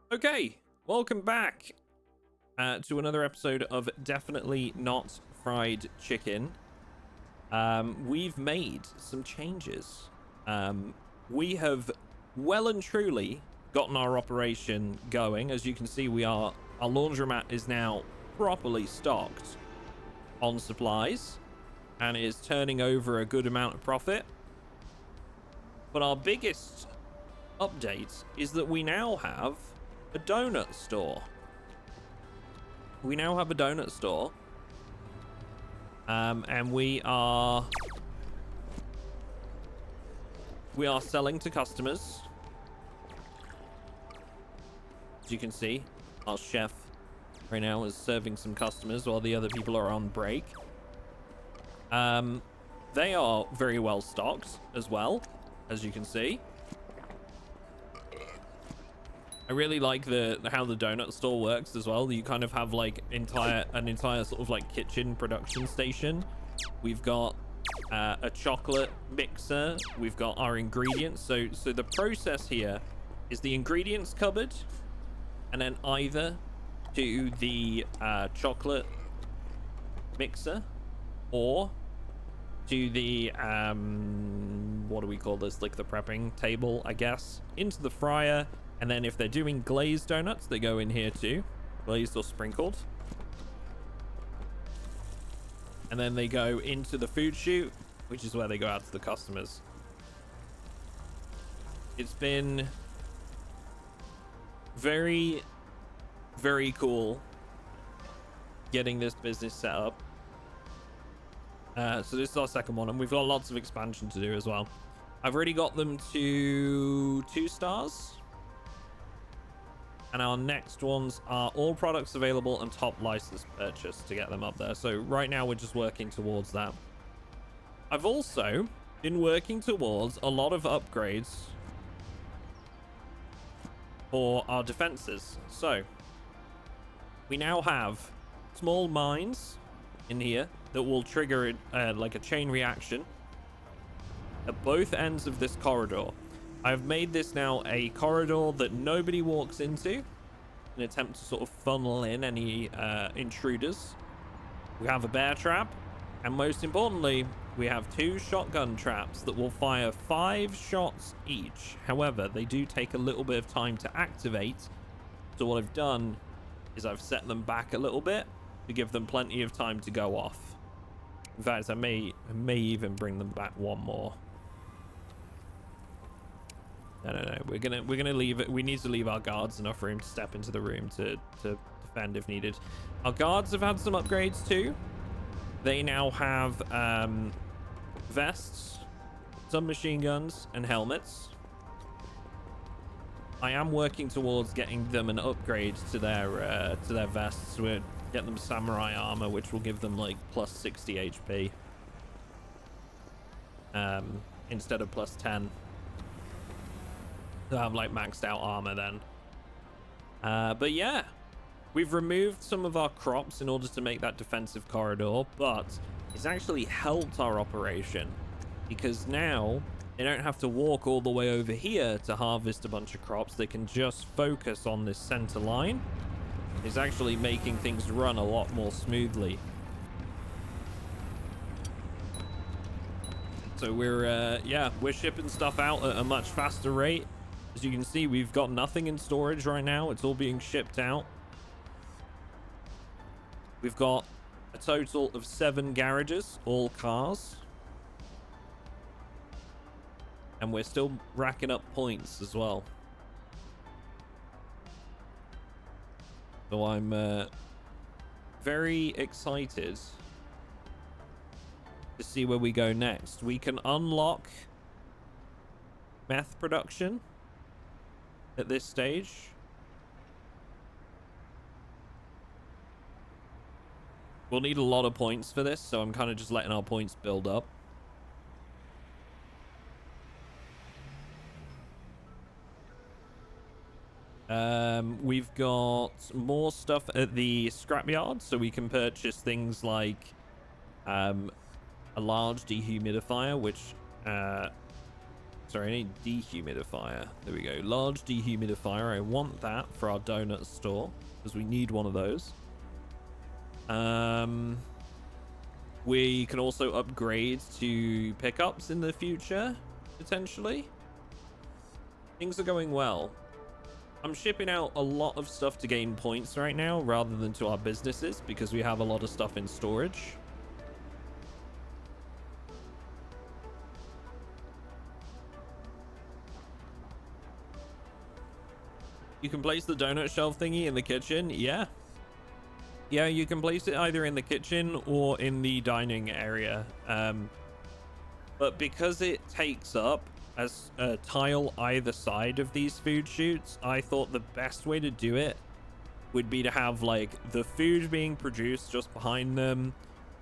Okay, welcome back to another episode of Definitely Not Fried Chicken. We've made some changes. We have well and truly gotten our operation going. As you can see, our laundromat is now properly stocked on supplies and is turning over a good amount of profit. But our biggest update is that we now have a donut store. And we are selling to customers. As you can see, our chef right now is serving some customers while the other people are on break. They are very well stocked as well, as you can see. I really like how the donut store works as well. You kind of have like an entire sort of like kitchen production station. We've got a chocolate mixer. We've got our ingredients. So the process here is the ingredients cupboard, and then either to the chocolate mixer or to the what do we call this? Like the prepping table, I guess, into the fryer. And then if they're doing glazed donuts, they go in here too, glazed or sprinkled. And then they go into the food chute, which is where they go out to the customers. It's been very, very cool getting this business set up. So this is our second one, and we've got lots of expansion to do as well. I've already got them to 2 stars. And our next ones are all products available and top license purchase to get them up there. So right now we're just working towards that. I've also been working towards a lot of upgrades for our defenses. So we now have small mines in here that will trigger like a chain reaction at both ends of this corridor. I've made this now a corridor that nobody walks into in an attempt to sort of funnel in any intruders. We have a bear trap, and most importantly, we have 2 shotgun traps that will fire 5 shots each. However, they do take a little bit of time to activate. So what I've done is I've set them back a little bit to give them plenty of time to go off. In fact, I may even bring them back one more. No. We're gonna leave it. We need to leave our guards enough room to step into the room to defend if needed. Our guards have had some upgrades too. They now have vests, submachine guns, and helmets. I am working towards getting them an upgrade to their vests. We're getting them samurai armor, which will give them like plus 60 HP instead of plus 10. They'll have like maxed out armor then. But yeah, we've removed some of our crops in order to make that defensive corridor, but it's actually helped our operation because now they don't have to walk all the way over here to harvest a bunch of crops. They can just focus on this center line. It's actually making things run a lot more smoothly. So we're shipping stuff out at a much faster rate. As you can see, we've got nothing in storage right now. It's all being shipped out. We've got a total of 7 garages, all cars. And we're still racking up points as well. So I'm very excited to see where we go next. We can unlock meth production at this stage. We'll need a lot of points for this, so I'm kind of just letting our points build up. We've got more stuff at the scrapyard, so we can purchase things like a large dehumidifier, which Sorry, I need dehumidifier. There we go. Large dehumidifier. I want that for our donut store because we need one of those. We can also upgrade to pickups in the future, potentially. Things are going well. I'm shipping out a lot of stuff to gain points right now rather than to our businesses because we have a lot of stuff in storage. You can place the donut shelf thingy in the kitchen. Yeah. Yeah, you can place it either in the kitchen or in the dining area. But because it takes up as a tile either side of these food chutes, I thought the best way to do it would be to have like the food being produced just behind them,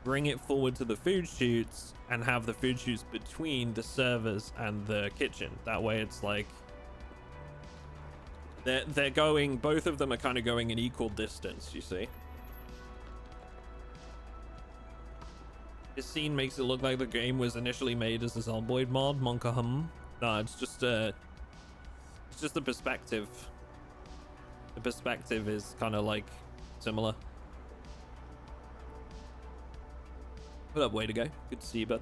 bring it forward to the food chutes, and have the food chutes between the servers and the kitchen. That way it's like they're going, both of them are kind of going an equal distance, you see. This scene makes it look like the game was initially made as a Zomboid mod. Monka hum. No, it's just the perspective. The perspective is kind of like similar. What up, way to go. Good to see you, bud.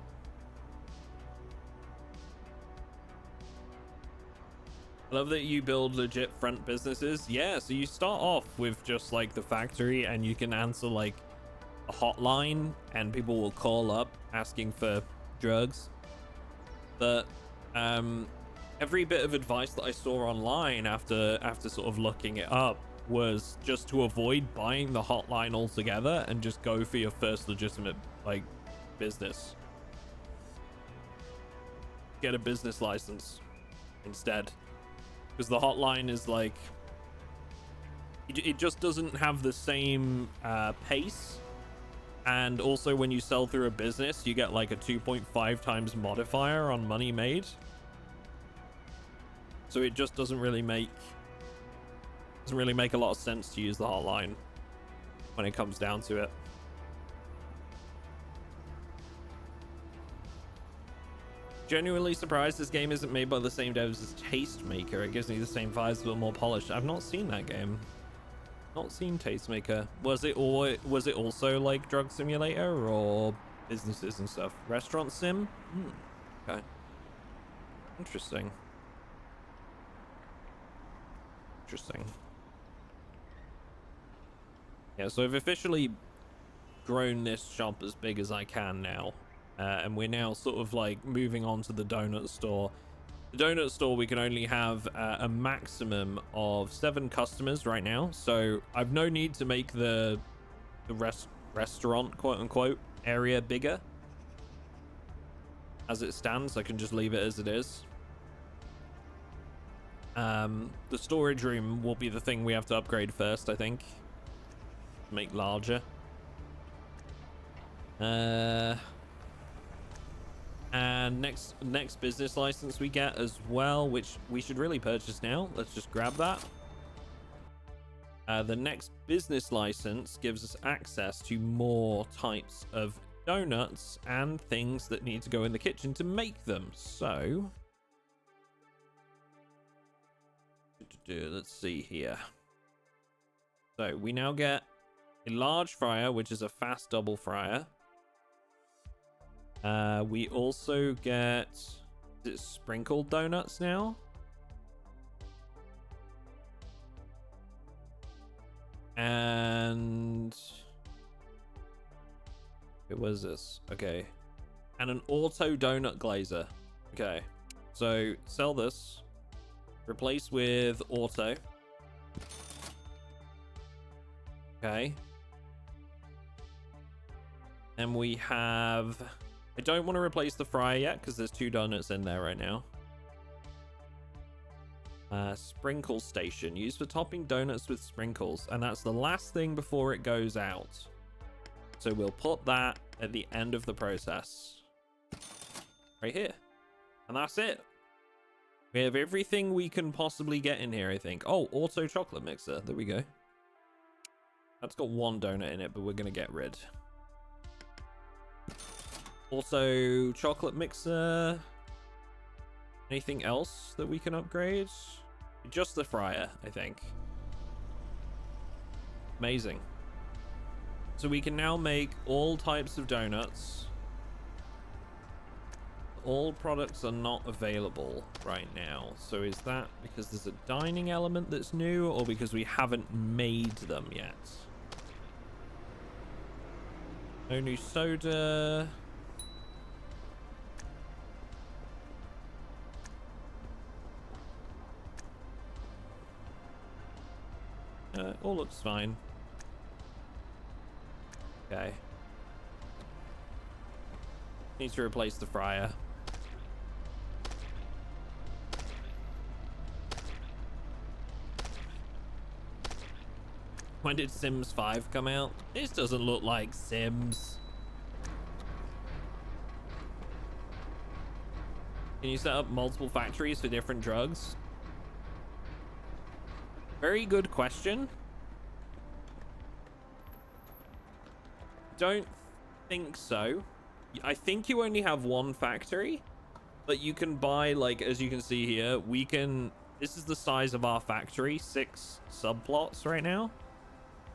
I love that you build legit front businesses. Yeah, so you start off with just like the factory and you can answer like a hotline and people will call up asking for drugs. But every bit of advice that I saw online after sort of looking it up was just to avoid buying the hotline altogether and just go for your first legitimate like business. Get a business license instead, because the hotline is like it just doesn't have the same pace. And also when you sell through a business, you get like a 2.5 times modifier on money made. So it just doesn't really make a lot of sense to use the hotline when it comes down to it. Genuinely surprised this game isn't made by the same devs as Tastemaker. It gives me the same vibes but more polished. I've not seen that game. Not seen Tastemaker. Was it also like drug simulator or businesses and stuff? Restaurant sim? Okay. Interesting. Yeah, so I've officially grown this shop as big as I can now. And we're now sort of like moving on to the donut store. The donut store, we can only have a maximum of 7 customers right now. So I've no need to make the restaurant, quote unquote, area bigger. As it stands, I can just leave it as it is. The storage room will be the thing we have to upgrade first, I think. Make larger. And next business license we get as well, which we should really purchase now. Let's just grab that. The next business license gives us access to more types of donuts and things that need to go in the kitchen to make them. So let's see here. So we now get a large fryer, which is a fast double fryer. We also get sprinkled donuts now. And it was this. Okay. And an auto donut glazer. Okay. So sell this. Replace with auto. Okay. And we have... I don't want to replace the fryer yet because there's 2 donuts in there right now. Sprinkle station. Used for topping donuts with sprinkles. And that's the last thing before it goes out. So we'll put that at the end of the process. Right here. And that's it. We have everything we can possibly get in here, I think. Oh, auto chocolate mixer. There we go. That's got 1 donut in it, but we're going to get rid. Also, chocolate mixer. Anything else that we can upgrade? Just the fryer, I think. Amazing. So we can now make all types of donuts. All products are not available right now. So is that because there's a dining element that's new, or because we haven't made them yet? No new soda. All looks fine. Okay. Need to replace the fryer. When did Sims 5 come out? This doesn't look like Sims. Can you set up multiple factories for different drugs? Very good question. Don't think so. I think you only have one factory, but you can buy, like, as you can see here, we can, this is the size of our factory, 6 subplots right now.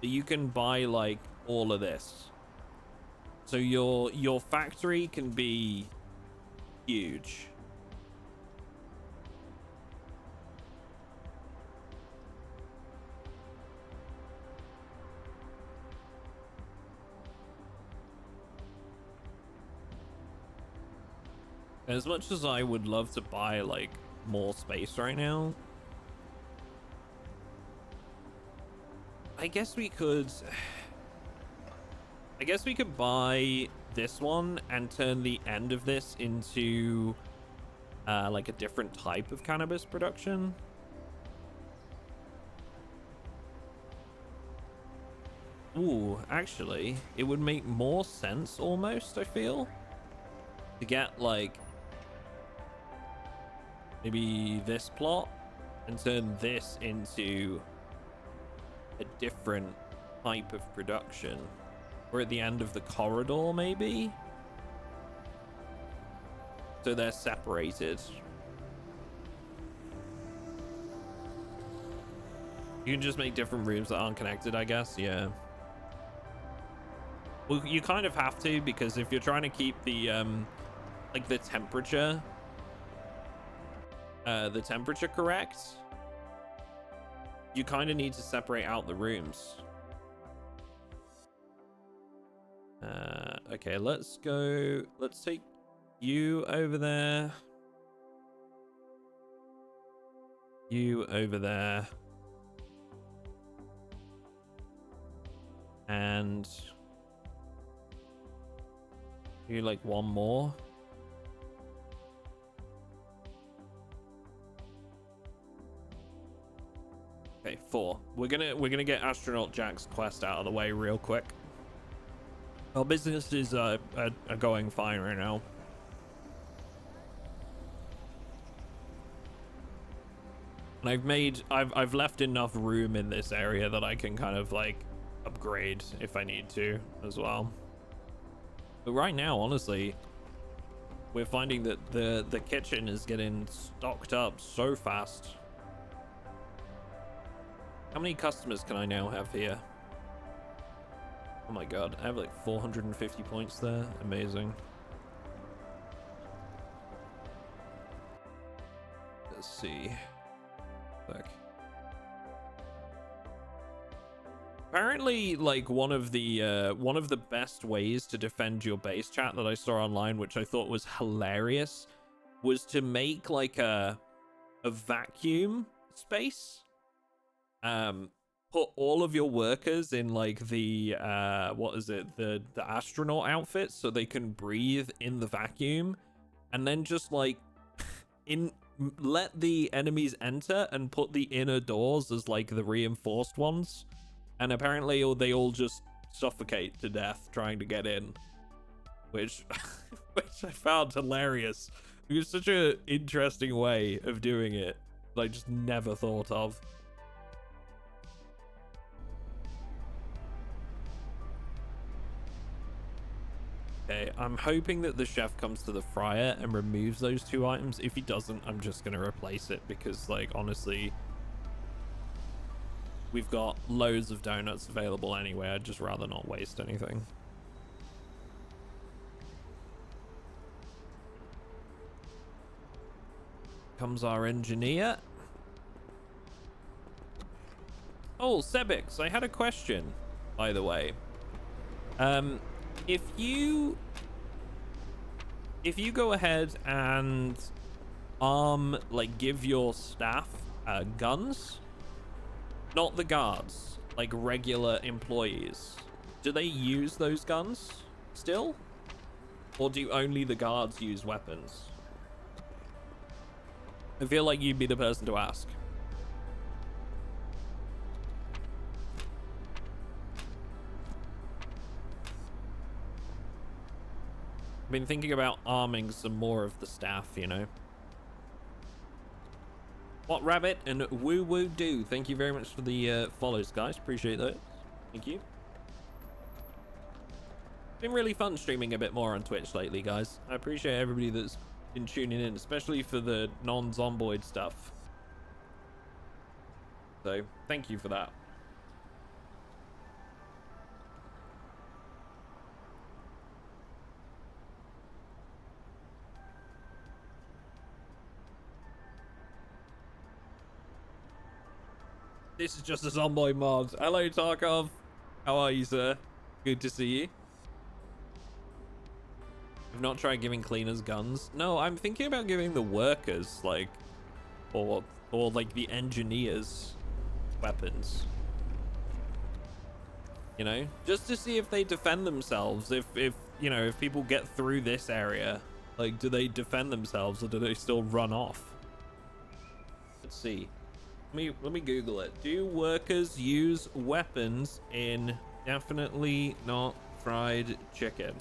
But you can buy, like, all of this. So your factory can be huge. As much as I would love to buy, like, more space right now, I guess we could buy this one and turn the end of this into like a different type of cannabis production. Ooh, actually, it would make more sense almost, I feel, to get, like, maybe this plot and turn this into a different type of production. Or at the end of the corridor, maybe? So they're separated. You can just make different rooms that aren't connected, I guess. Yeah. Well, you kind of have to, because if you're trying to keep the like the temperature correct, you kind of need to separate out the rooms. Okay, let's take you over there, you over there, and you, like, one more. Okay, 4. We're gonna get Astronaut Jack's quest out of the way real quick. Our businesses are going fine right now. And I've left enough room in this area that I can kind of, like, upgrade if I need to as well. But right now, honestly, we're finding that the kitchen is getting stocked up so fast. How many customers can I now have here? Oh my god, I have like 450 points there. Amazing. Let's see. Look. Apparently, like, one of the best ways to defend your base, chat, that I saw online, which I thought was hilarious, was to make, like, a vacuum space. Put all of your workers in, like, the what is it, the astronaut outfits, so they can breathe in the vacuum, and then just, like, let the enemies enter and put the inner doors as, like, the reinforced ones, and apparently they all just suffocate to death trying to get in, which I found hilarious. It was such an interesting way of doing it that I just never thought of. Okay, I'm hoping that the chef comes to the fryer and removes those 2 items. If he doesn't, I'm just going to replace it because, like, honestly, we've got loads of donuts available anyway. I'd just rather not waste anything. Comes our engineer. Oh, Sebix, I had a question, by the way. If you go ahead and like give your staff guns, not the guards, like regular employees, do they use those guns still, or do only the guards use weapons? I feel like you'd be the person to ask. I've been thinking about arming some more of the staff, you know. What Rabbit and Woo Woo Do, thank you very much for the follows, guys. Appreciate that. Thank you. Been really fun streaming a bit more on Twitch lately, guys. I appreciate everybody that's been tuning in, especially for the non-zomboid stuff. So thank you for that. This is just a zomboid mod. Hello, Tarkov. How are you, sir? Good to see you. I've not tried giving cleaners guns. No, I'm thinking about giving the workers, like, or like the engineers weapons. You know, just to see if they defend themselves. If you know, if people get through this area, like, do they defend themselves or do they still run off? Let's see. Let me Google it. Do workers use weapons in Definitely Not Fried Chicken?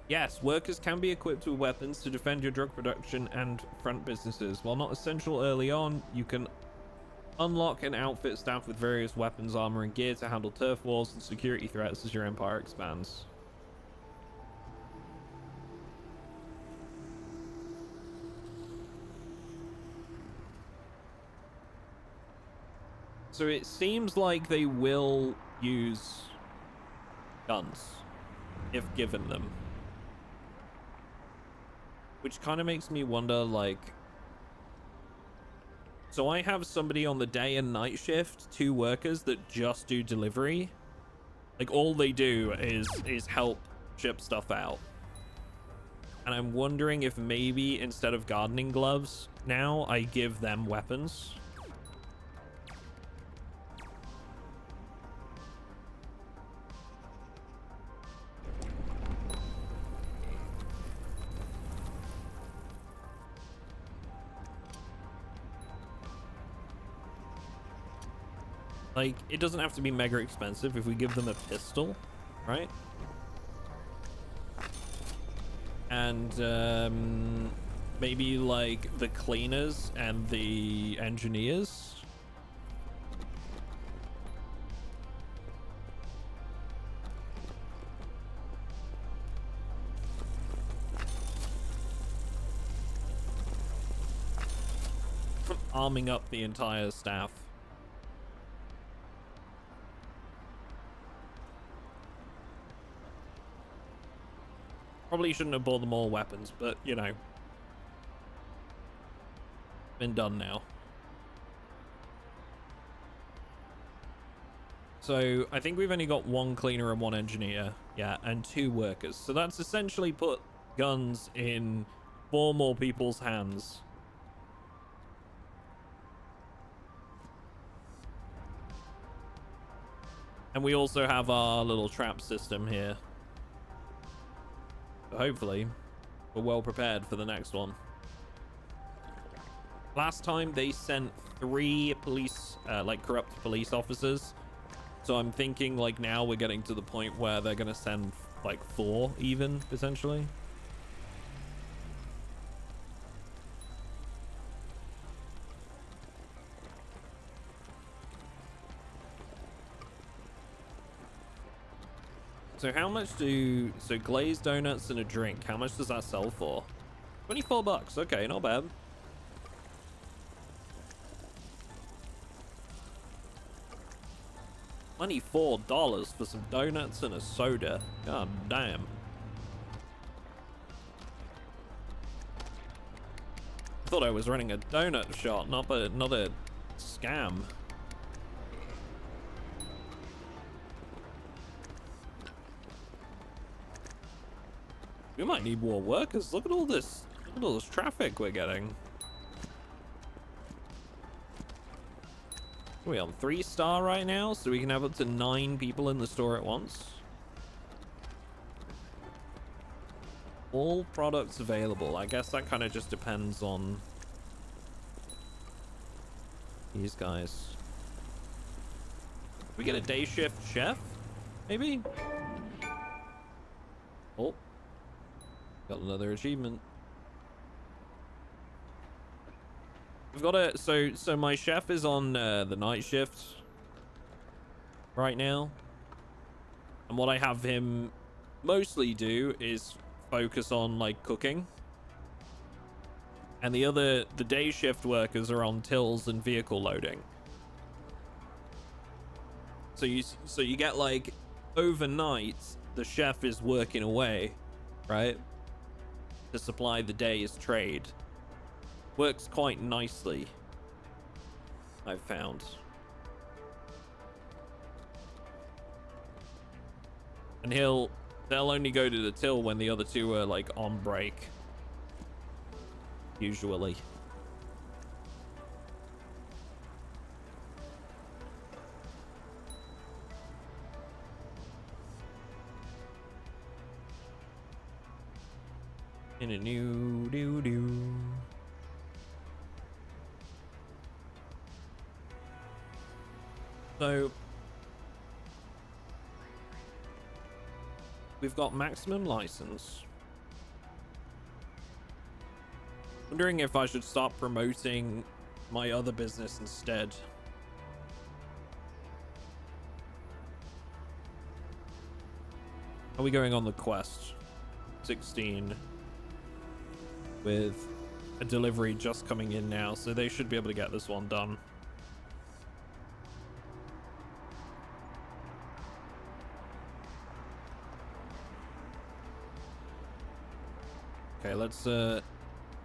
Yes, workers can be equipped with weapons to defend your drug production and front businesses. While not essential early on, you can unlock and outfit staff with various weapons, armor, and gear to handle turf wars and security threats as your empire expands. So it seems like they will use guns if given them. Which kind of makes me wonder, like... So I have somebody on the day and night shift, 2 workers that just do delivery. Like, all they do is help ship stuff out. And I'm wondering if maybe instead of gardening gloves, now I give them weapons. Like, it doesn't have to be mega expensive if we give them a pistol, right? And maybe like the cleaners and the engineers. Arming up the entire staff. Probably shouldn't have bought them all weapons, but you know, been done now. So I think we've only got 1 cleaner and 1 engineer, yeah, and 2 workers. So that's essentially put guns in 4 more people's hands. And we also have our little trap system here. So hopefully, we're well prepared for the next one. Last time they sent 3 police, like corrupt police officers. So I'm thinking like now we're getting to the point where they're going to send like 4 even, potentially. So how much so glazed donuts and a drink, how much does that sell for? 24 bucks. Okay, not bad. $24 for some donuts and a soda. God damn. I thought I was running a donut shop, not a scam. We might need more workers. Look at all this traffic we're getting. Are we on 3-star right now? So we can have up to 9 people in the store at once. All products available. I guess that kind of just depends on these guys. We get a day shift chef? Maybe? Oh. Got another achievement. We've got a so my chef is on the night shift right now, and what I have him mostly do is focus on like cooking, and the day shift workers are on tills and vehicle loading. So you get like overnight the chef is working away, right, to supply the day's trade. Works quite nicely, I've found. And they'll only go to the till when the other two are like on break, usually. In a new doo-doo. So we've got maximum license. Wondering if I should start promoting my other business instead. Are we going on the quest? 16 with a delivery just coming in now, so they should be able to get this one done. Okay, let's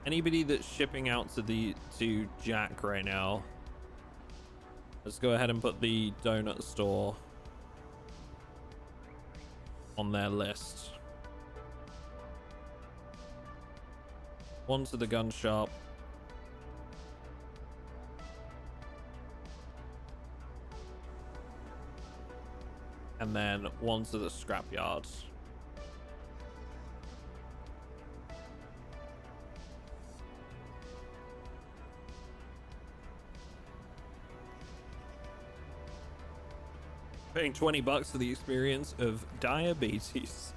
anybody that's shipping out to Jack right now, let's go ahead and put the donut store on their list. One to the gun shop. And then one to the scrap yards. Paying 20 bucks for the experience of diabetes.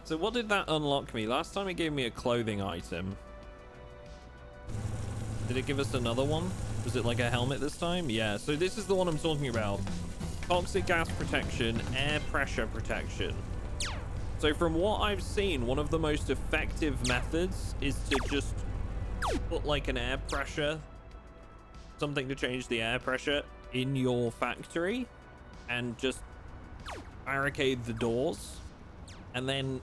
So what did that unlock me? Last time it gave me a clothing item. Did it give us another one? Was it like a helmet this time? Yeah, so this is the one I'm talking about. Toxic gas protection, air pressure protection. So from what I've seen, one of the most effective methods is to just put like an air pressure, something to change the air pressure in your factory, and just barricade the doors, and then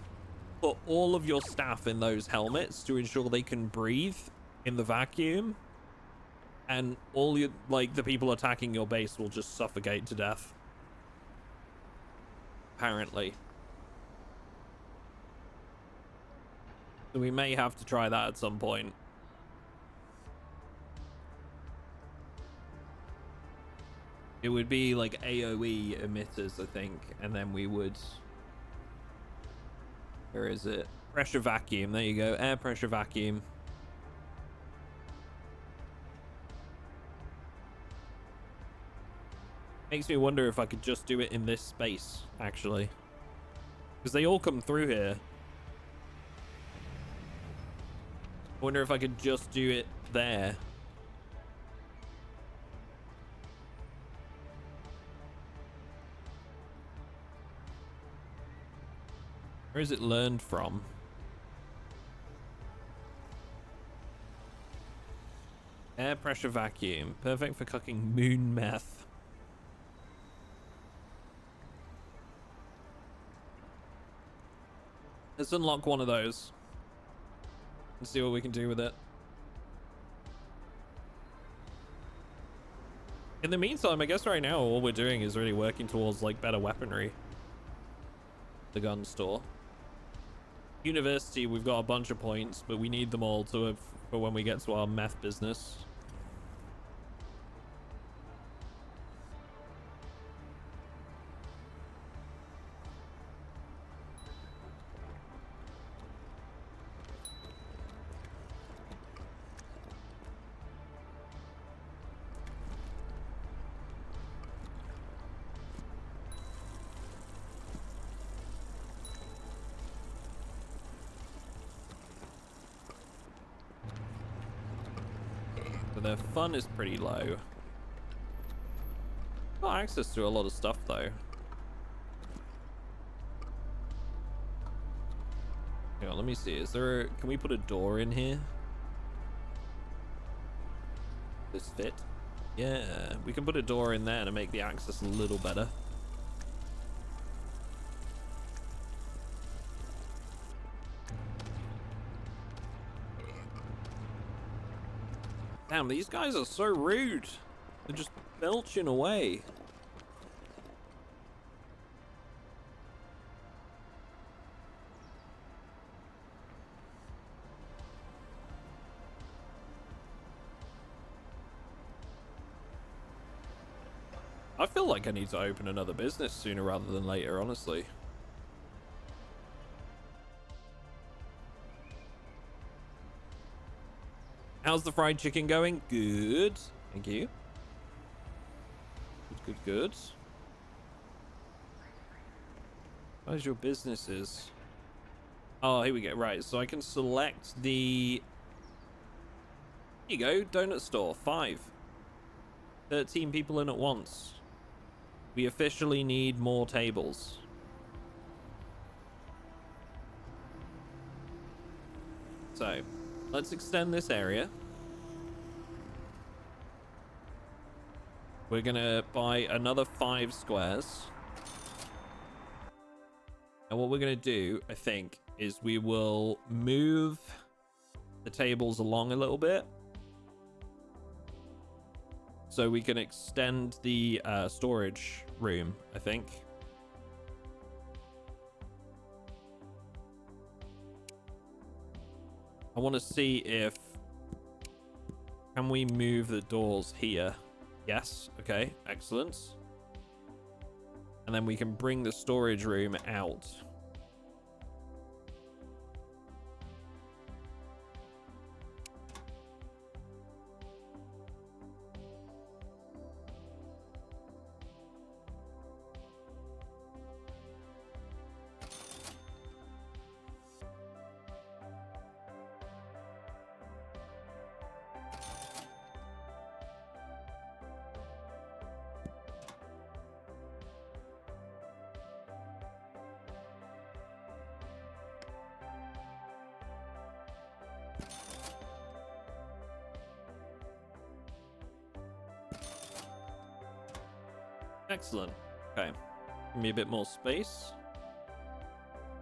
put all of your staff in those helmets to ensure they can breathe in the vacuum, and all your the people attacking your base will just suffocate to death, apparently. So we may have to try that at some point. It would be like AoE emitters, I think, and then we would... Where is it? Pressure vacuum. There you go. Air pressure vacuum. Makes me wonder if I could just do it in this space, actually. Because they all come through here. I wonder if I could just do it there. Where is it learned from? Air pressure vacuum. Perfect for cooking moon meth. Let's unlock one of those and see what we can do with it. In the meantime, I guess right now all we're doing is really working towards like better weaponry. The gun store. University, we've got a bunch of points, but we need them all to for when we get to our meth business. Their fun is pretty low. Got access to a lot of stuff though. Hang on, let me see. Is there can we put a door in here? This fit? Yeah, we can put a door in there to make the access a little better. Damn, these guys are so rude. They're just belching away. I feel like I need to open another business sooner rather than later, honestly. How's the fried chicken going? Good. Thank you. Good, good, good. How's your businesses? Oh, here we go. Right, so I can select the... Here you go. Donut store. 5. 13 people in at once. We officially need more tables. So, let's extend this area. We're gonna buy another 5 squares. And what we're gonna do, I think, is we will move the tables along a little bit. So we can extend the storage room, I think. I want to see if... Can we move the doors here? Yes. Okay. Excellent. And then we can bring the storage room out. Excellent. Okay. Give me a bit more space.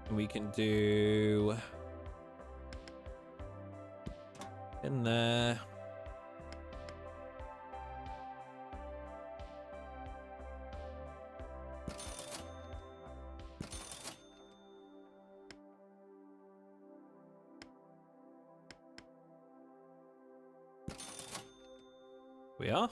And we can do... in there. We are.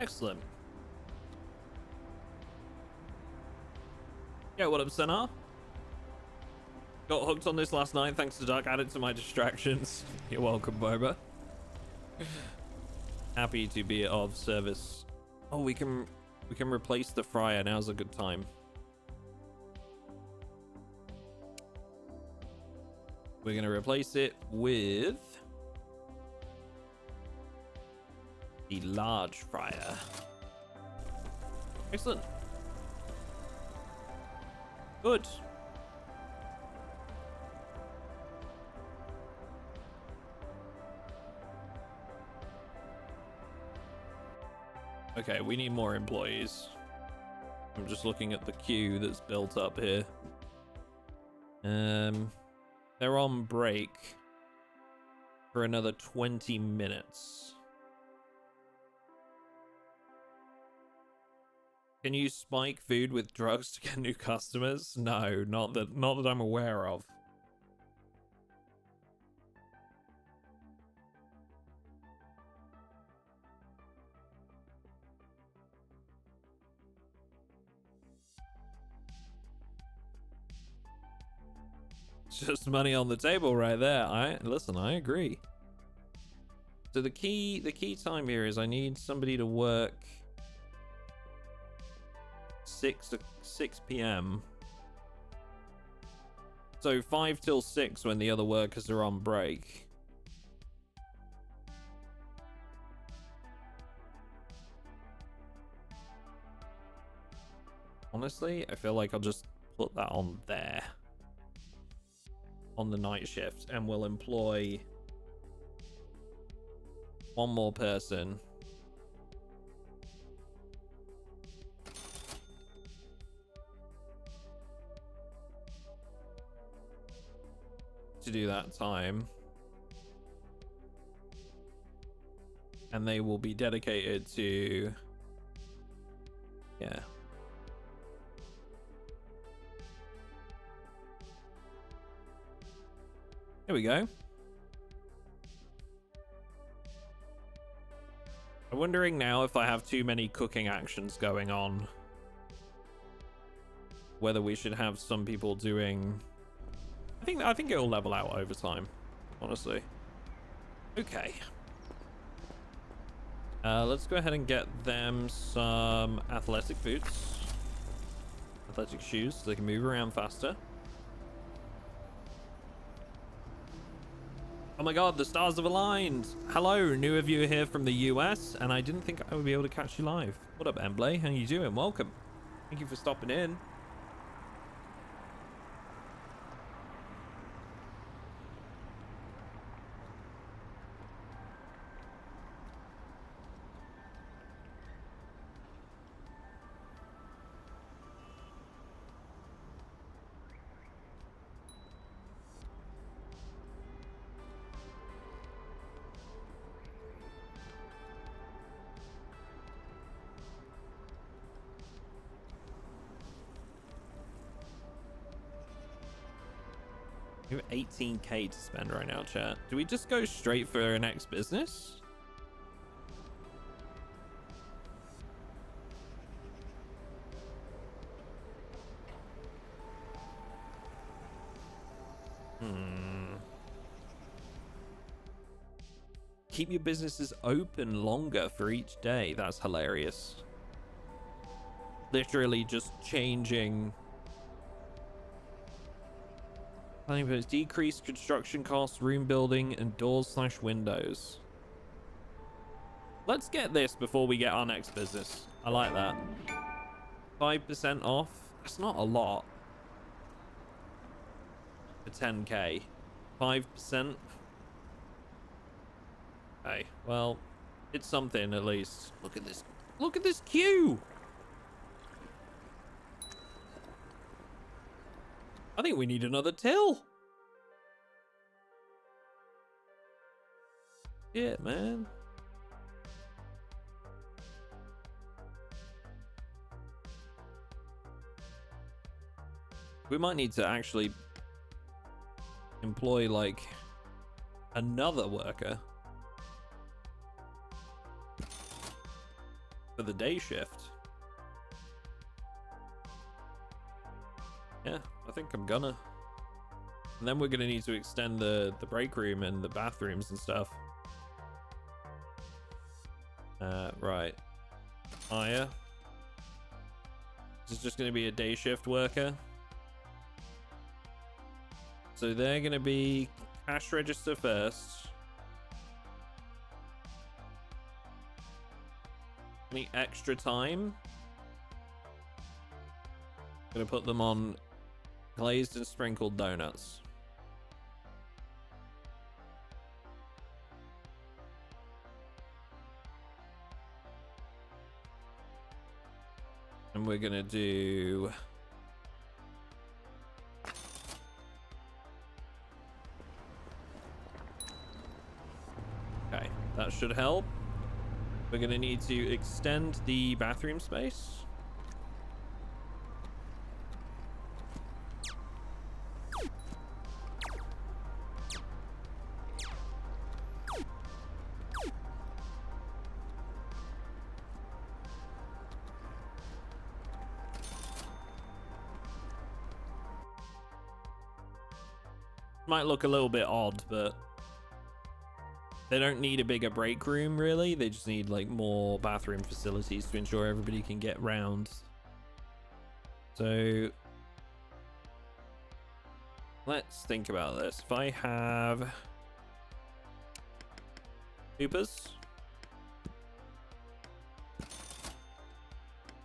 Excellent. Yeah, what up, Senar? Got hooked on this last night thanks to Duck. Added to my distractions. You're welcome, Boba. Happy to be of service. Oh, we can replace the fryer. Now's a good time. We're going to replace it with the large fryer. Excellent. Good. Okay, we need more employees. I'm just looking at the queue that's built up here. They're on break for another 20 minutes. Can you spike food with drugs to get new customers? No, not that I'm aware of. Just money on the table right there. I agree. So the key time here is I need somebody to work 6 p.m. So 5 till 6 when the other workers are on break. Honestly, I feel like I'll just put that on there. On the night shift, and we'll employ one more person to do that time, and they will be dedicated to Here we go. I'm wondering now if I have too many cooking actions going on, whether we should have some people doing... I think it'll level out over time, honestly. Okay. Let's go ahead and get them some athletic boots. Athletic shoes so they can move around faster. Oh my god, the stars have aligned! Hello, new of you here from the US, and I didn't think I would be able to catch you live. What up, Emblay? How you doing? Welcome. Thank you for stopping in. We have 18k to spend right now, chat. Do we just go straight for our next business? Keep your businesses open longer for each day. That's hilarious. Literally just changing. Planning for decreased construction costs, room building, and doors/windows. Let's get this before we get our next business. I like that. 5% off. It's not a lot. For 10k. 5%. Okay, well, it's something at least. Look at this. Look at this queue. I think we need another till. Yeah, man. We might need to actually employ like another worker for the day shift. Yeah, I think I'm gonna. And then we're gonna need to extend the break room and the bathrooms and stuff. Right. Hire. This is just gonna be a day shift worker. So they're going to be cash register first. Any extra time? Gonna put them on glazed and sprinkled donuts. And we're gonna do okay, that should help. We're gonna need to extend the bathroom space. Might look a little bit odd, but they don't need a bigger break room, really. They just need like more bathroom facilities to ensure everybody can get round. So let's think about this. If I have Coopers,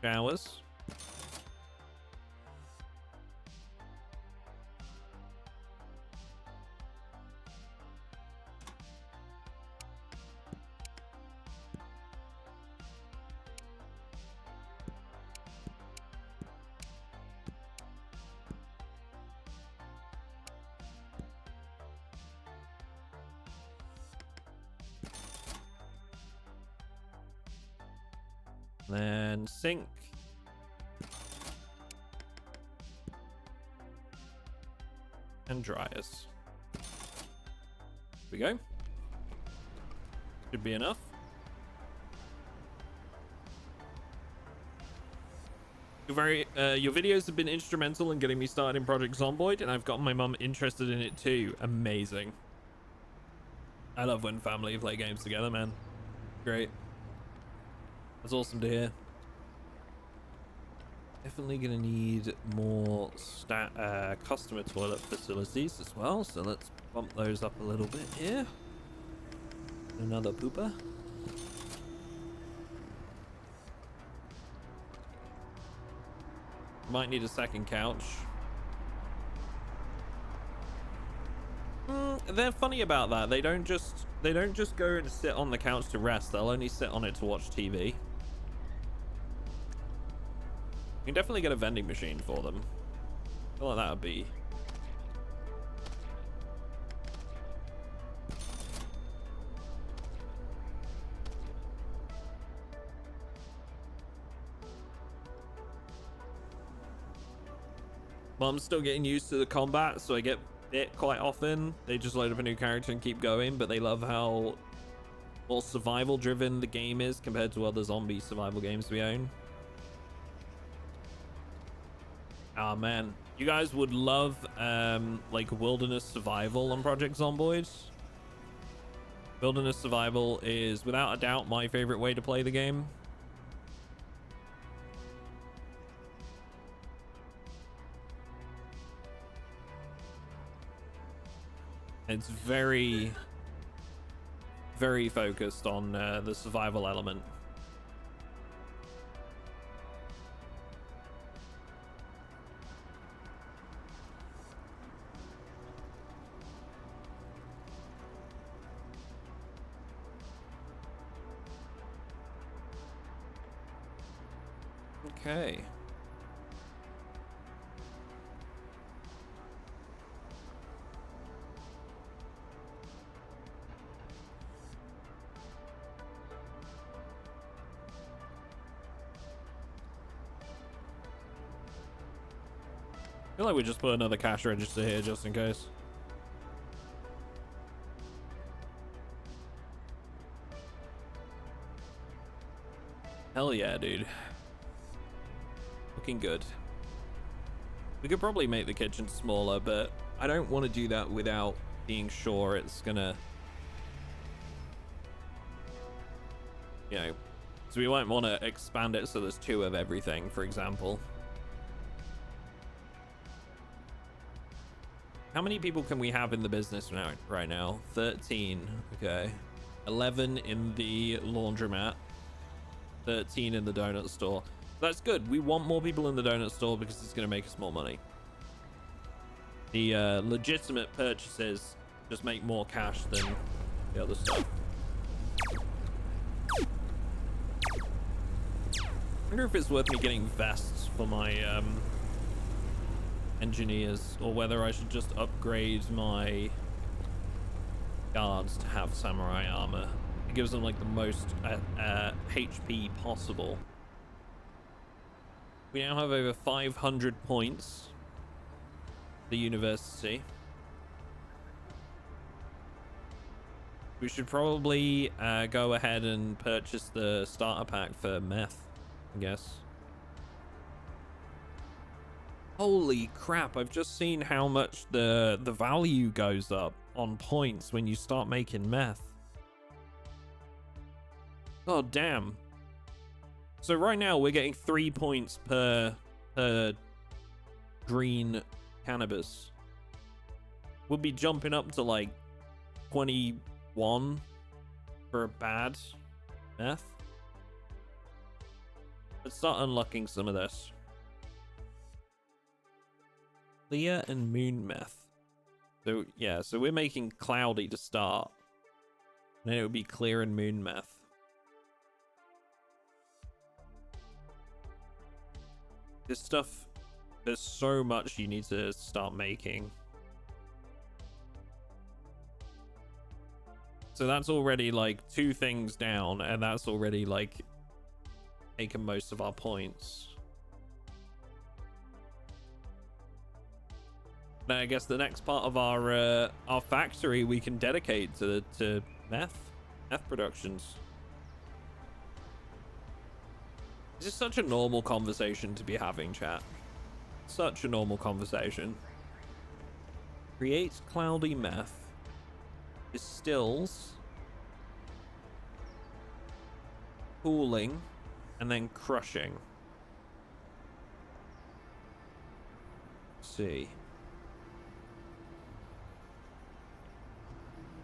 showers, then sink, and dryers. Here we go. Should be enough. Your videos have been instrumental in getting me started in Project Zomboid, and I've gotten my mum interested in it too. Amazing. I love when family play games together, man. Great. That's awesome to hear. Definitely gonna need more customer toilet facilities as well, so let's bump those up a little bit here. Another pooper. Might need a second couch. They're funny about that. They don't just go and sit on the couch to rest. They'll only sit on it to watch TV. You can definitely get a vending machine for them. I feel like that would be Mom's still getting used to the combat, so I get bit quite often. They just load up a new character and keep going, but they love how more survival driven the game is compared to other zombie survival games we own. Oh man, you guys would love like wilderness survival on Project Zomboid. Wilderness survival is without a doubt my favorite way to play the game. It's very, very focused on the survival element. Okay. I feel like we just put another cash register here just in case. Hell yeah, dude. Looking good. We could probably make the kitchen smaller, but I don't want to do that without being sure it's gonna, you know, so we won't want to expand it so there's 2 of everything, for example. How many people can we have in the business now, right now? 13. Okay. 11 in the laundromat. 13 in the donut store. That's good. We want more people in the donut store because it's going to make us more money. The legitimate purchases just make more cash than the other stuff. I wonder if it's worth me getting vests for my engineers, or whether I should just upgrade my guards to have samurai armor. It gives them like the most HP possible. We now have over 500 points. The university. We should probably go ahead and purchase the starter pack for meth, I guess. Holy crap, I've just seen how much the value goes up on points when you start making meth. God damn. So right now we're getting 3 points per green cannabis. We'll be jumping up to like 21 for a bad meth. Let's start unlocking some of this. Clear and moon meth. So yeah, so we're making cloudy to start. And then it would be clear and moon meth. This stuff, there's so much you need to start making. So that's already like 2 things down, and that's already like taken most of our points. Now I guess the next part of our factory we can dedicate to meth productions. This is such a normal conversation to be having, chat. Such a normal conversation. Creates cloudy meth. Distills. Cooling. And then crushing. Let's see.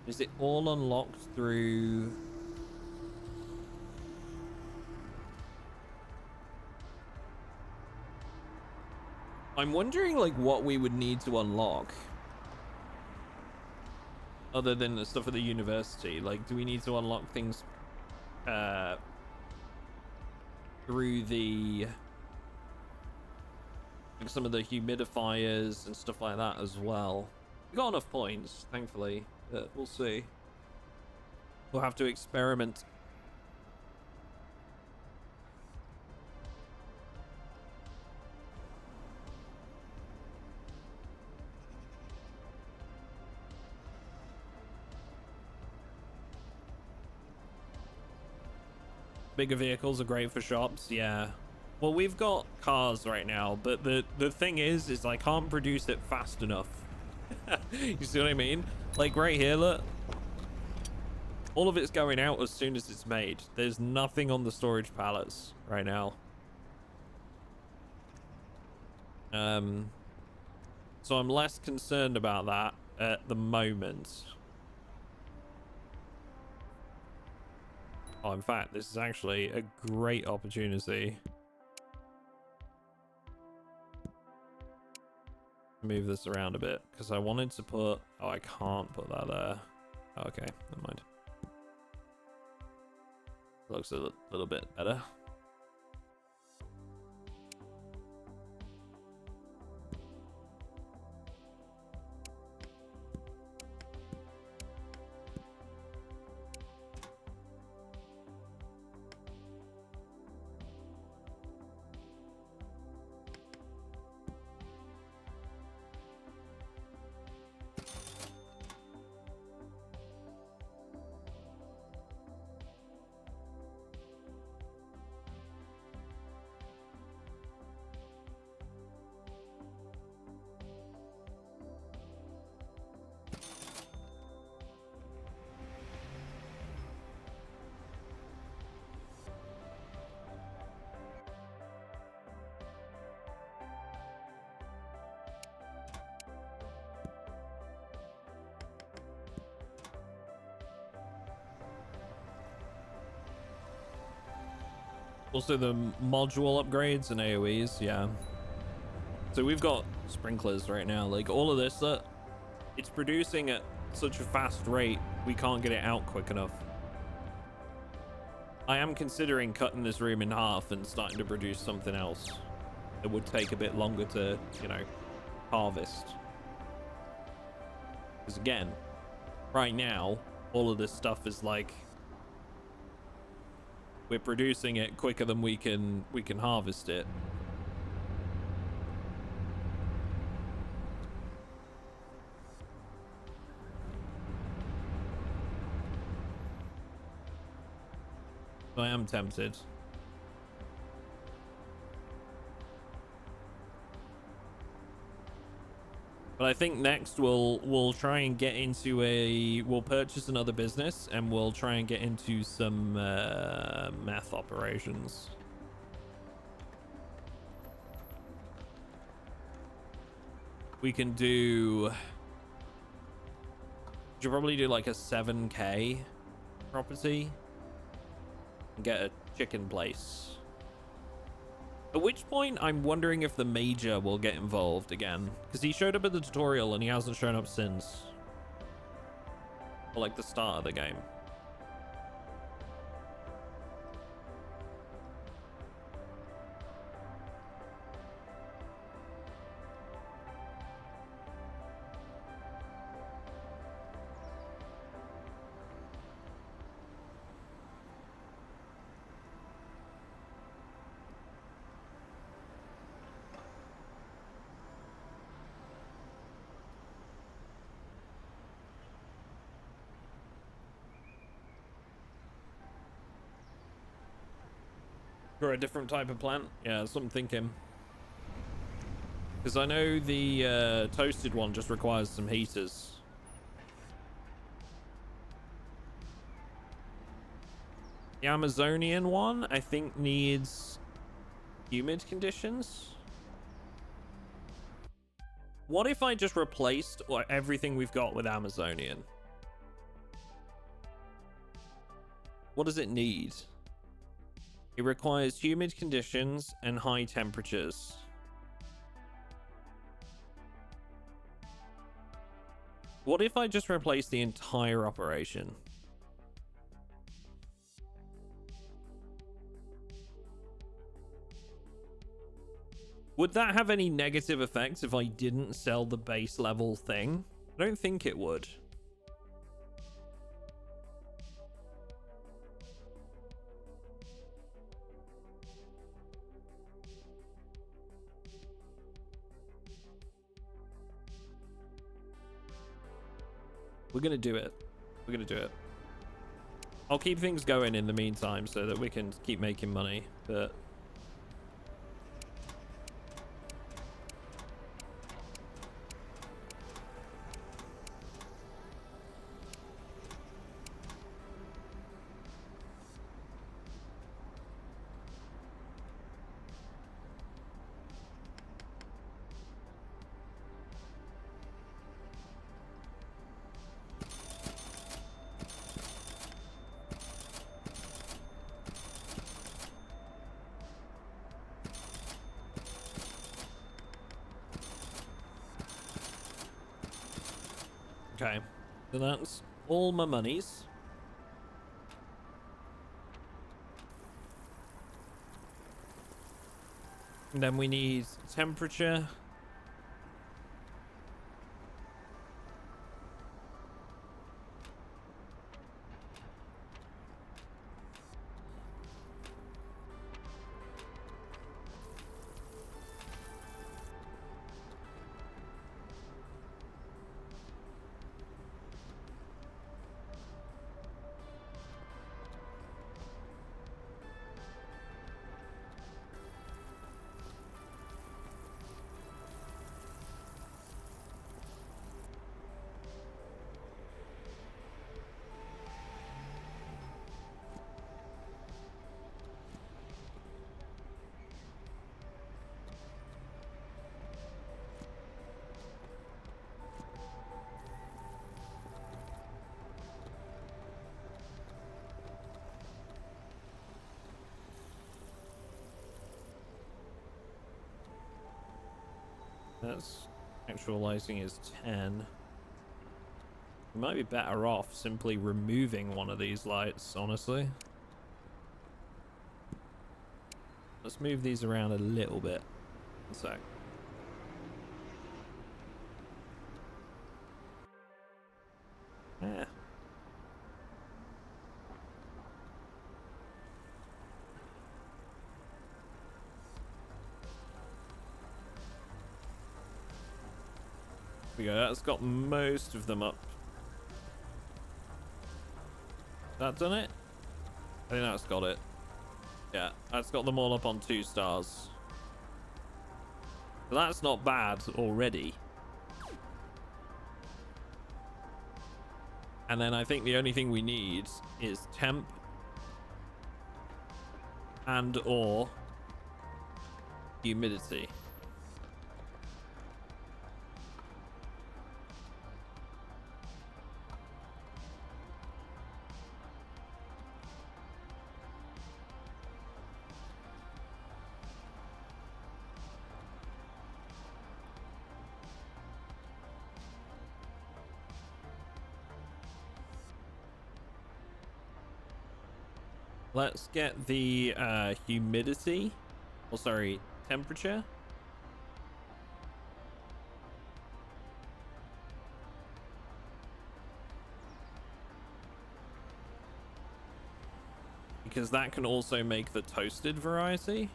Is it all unlocked through... I'm wondering like what we would need to unlock other than the stuff at the university. Like, do we need to unlock things through the like some of the humidifiers and stuff like that as well? We got enough points, thankfully, but we'll see. We'll have to experiment. Bigger vehicles are great for shops, yeah. Well, we've got cars right now, but the thing is I can't produce it fast enough. You see what I mean? Like right here, look. All of it's going out as soon as it's made. There's nothing on the storage pallets right now. So I'm less concerned about that at the moment. Oh, in fact, this is actually a great opportunity. Move this around a bit because I wanted to put... Oh, I can't put that there. Oh, okay, never mind. Looks a little bit better. Also the module upgrades and AoEs, yeah. So we've got sprinklers right now, like all of this, it's producing at such a fast rate, we can't get it out quick enough. I am considering cutting this room in half and starting to produce something else. It would take a bit longer to, you know, harvest. Because again, right now, all of this stuff is like, we're producing it quicker than we can harvest it. So I am tempted. But I think next we'll try and get into we'll purchase another business and we'll try and get into some meth operations. We can do, should probably do like a 7K property and get a chicken place. At which point, I'm wondering if the Major will get involved again. Because he showed up at the tutorial and he hasn't shown up since. Or like the start of the game. For a different type of plant? Yeah, that's what I'm thinking. Because I know the toasted one just requires some heaters. The Amazonian one, I think, needs humid conditions. What if I just replaced everything we've got with Amazonian? What does it need? It requires humid conditions and high temperatures. What if I just replace the entire operation? Would that have any negative effects if I didn't sell the base level thing? I don't think it would. We're gonna do it. We're gonna do it. I'll keep things going in the meantime so that we can keep making money, but... Okay, so that's all my monies. And then we need temperature. That's actualizing is 10. We might be better off simply removing one of these lights, honestly. Let's move these around a little bit. One sec. Yeah. We go. That's got most of them up. That done it? I think that's got it. Yeah, that's got them all up on 2 stars. So that's not bad already. And then I think the only thing we need is temp and or humidity. Let's get the humidity. Oh, sorry, temperature. Because that can also make the toasted variety.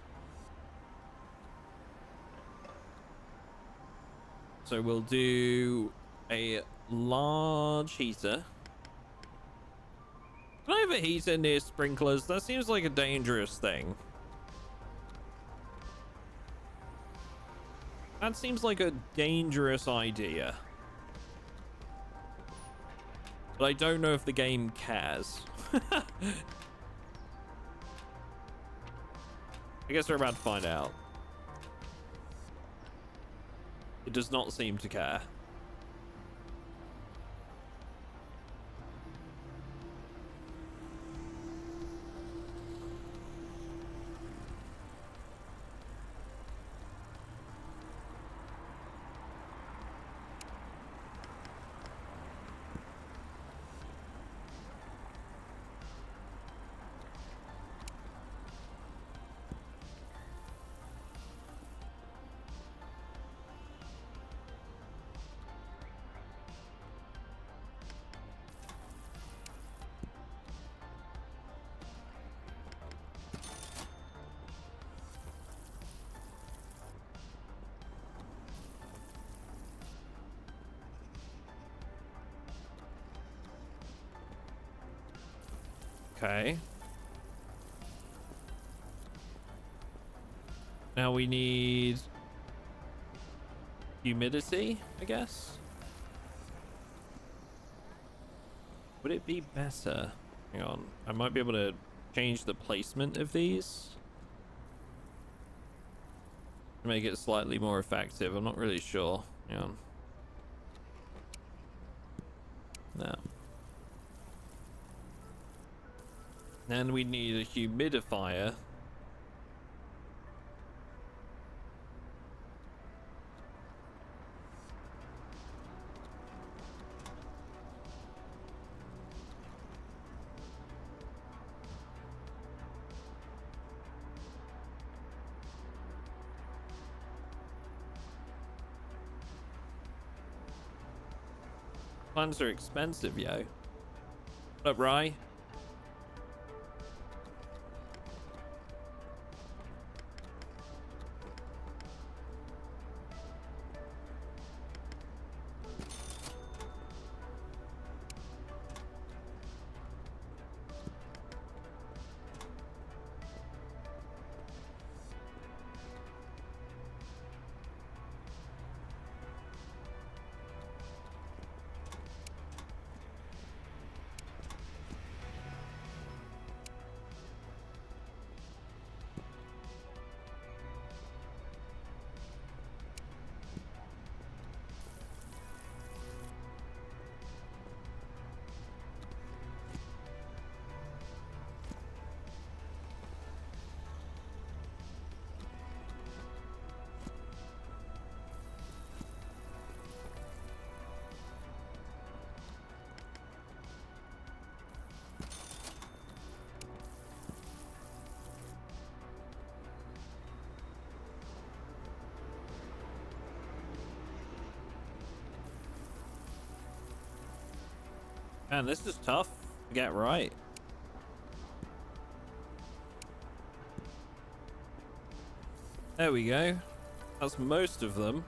So we'll do a large heater. Can I have a heater near sprinklers? That seems like a dangerous thing. That seems like a dangerous idea. But I don't know if the game cares. I guess we're about to find out. It does not seem to care. Okay. Now we need humidity, I guess. Would it be better? Hang on. I might be able to change the placement of these to make it slightly more effective. I'm not really sure. Hang on. No. Then we need a humidifier. Plants are expensive, yo. What up, Rye? Man, this is tough to get right. There we go. That's most of them.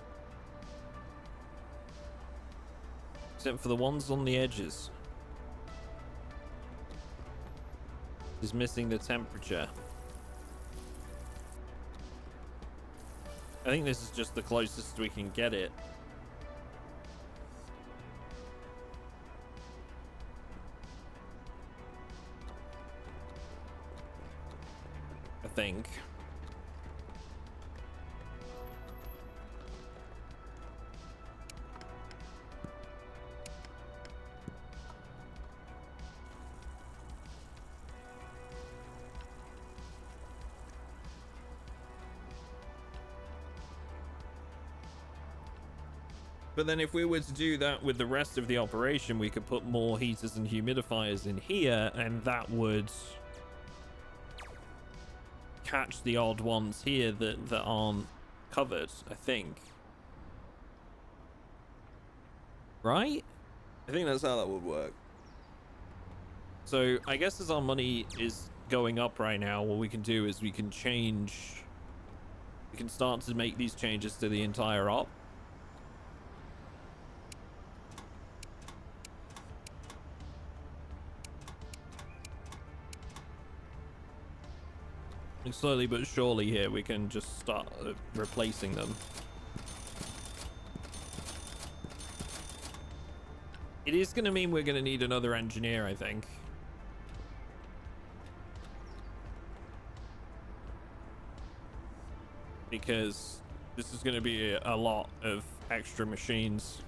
Except for the ones on the edges. Is missing the temperature. I think this is just the closest we can get it. I think. But then if we were to do that with the rest of the operation, we could put more heaters and humidifiers in here, and that would catch the odd ones here that aren't covered, I think. Right? I think that's how that would work. So I guess as our money is going up right now, what we can do is we can start to make these changes to the entire op. And slowly but surely here we can just start replacing them. It is going to mean we're going to need another engineer, I think. Because this is going to be a lot of extra machines.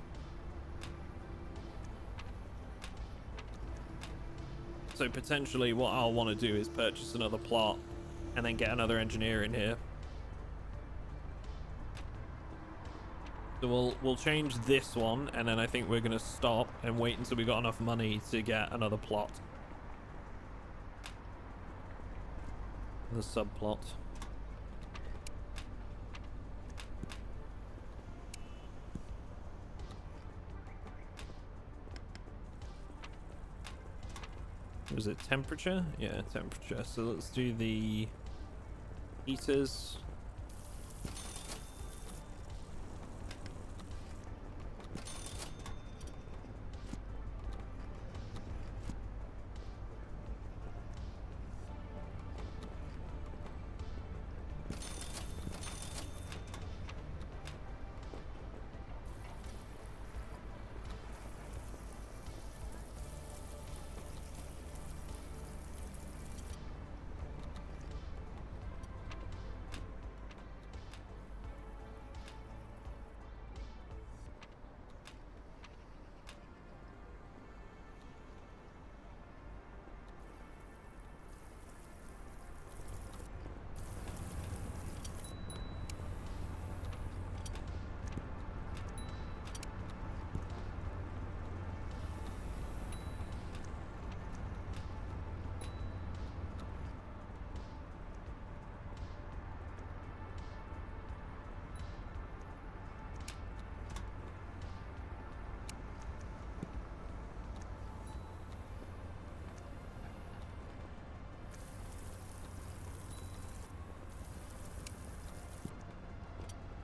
So potentially what I'll want to do is purchase another plot and then get another engineer in here. So we'll change this one, and then I think we're going to stop and wait until we got enough money to get another plot. The subplot. Was it temperature? Yeah, temperature. So let's do the heaters.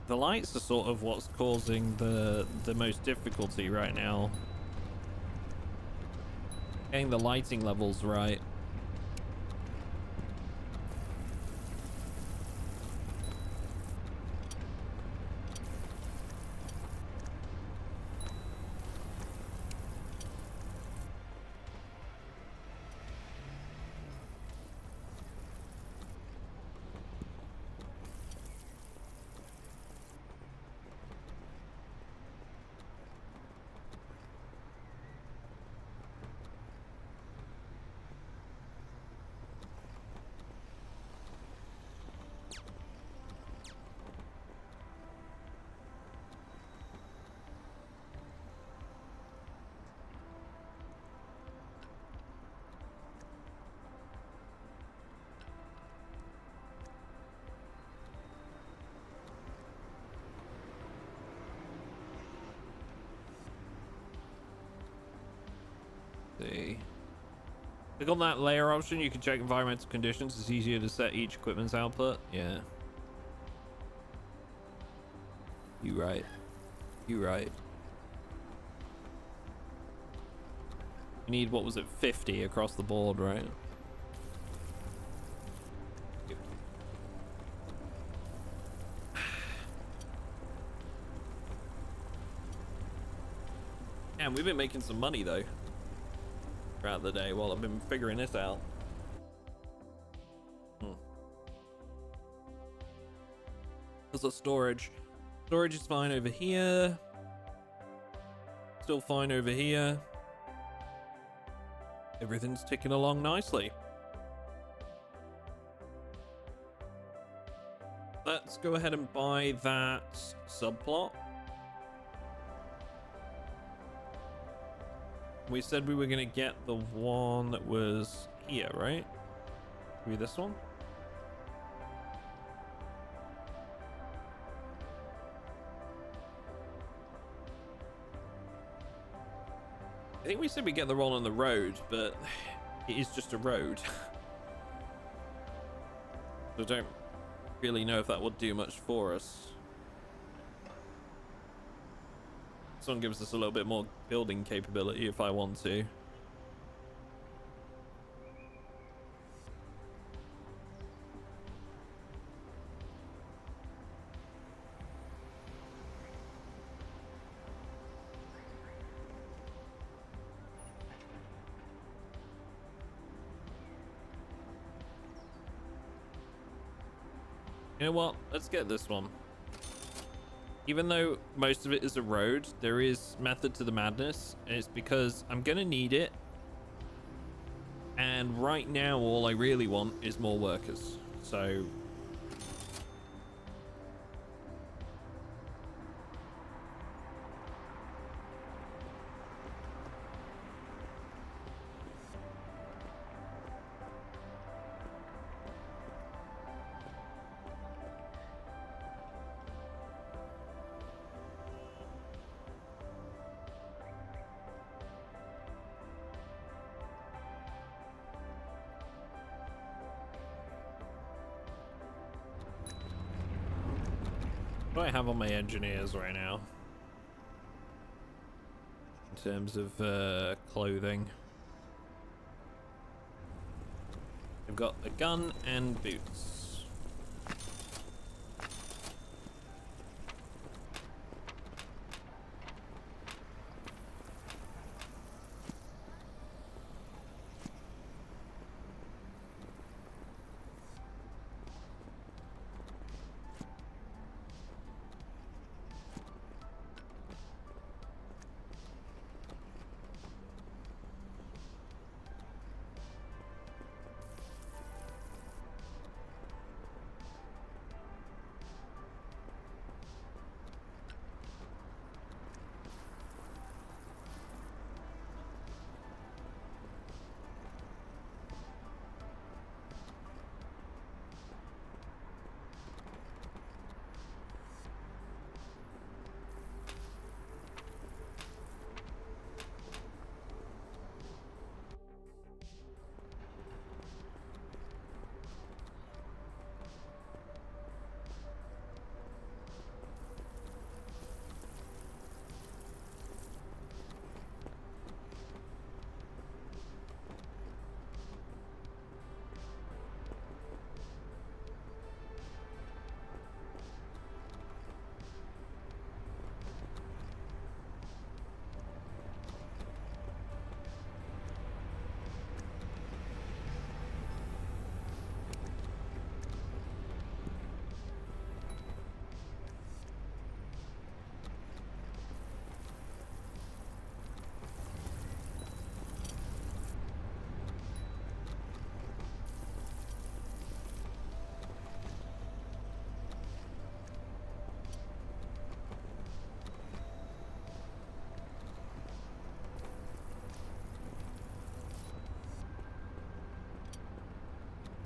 The lights are sort of what's causing the most difficulty right now. Getting the lighting levels right. Click on that layer option. You can check environmental conditions. It's easier to set each equipment's output. Yeah. You right. You right. You need, what was it, 50 across the board, right? And we've been making some money though throughout the day while I've been figuring this out. There's a storage. Storage is fine over here. Still fine over here. Everything's ticking along nicely. Let's go ahead and buy that subplot. We said we were going to get the one that was here, right? Maybe this one? I think we said we get the one on the road, but it is just a road. So I don't really know if that would do much for us. This one gives us a little bit more building capability if I want to. You know what? Let's get this one. Even though most of it is a road, there is method to the madness. And it's because I'm going to need it. And right now, all I really want is more workers. So... what do I have on my engineers right now? In terms of clothing. I've got a gun and boots.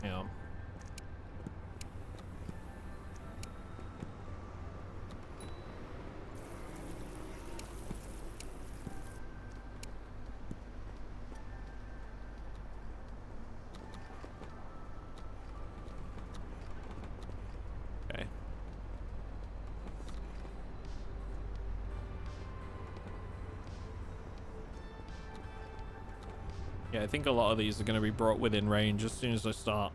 Yeah. Yeah, I think a lot of these are going to be brought within range as soon as I start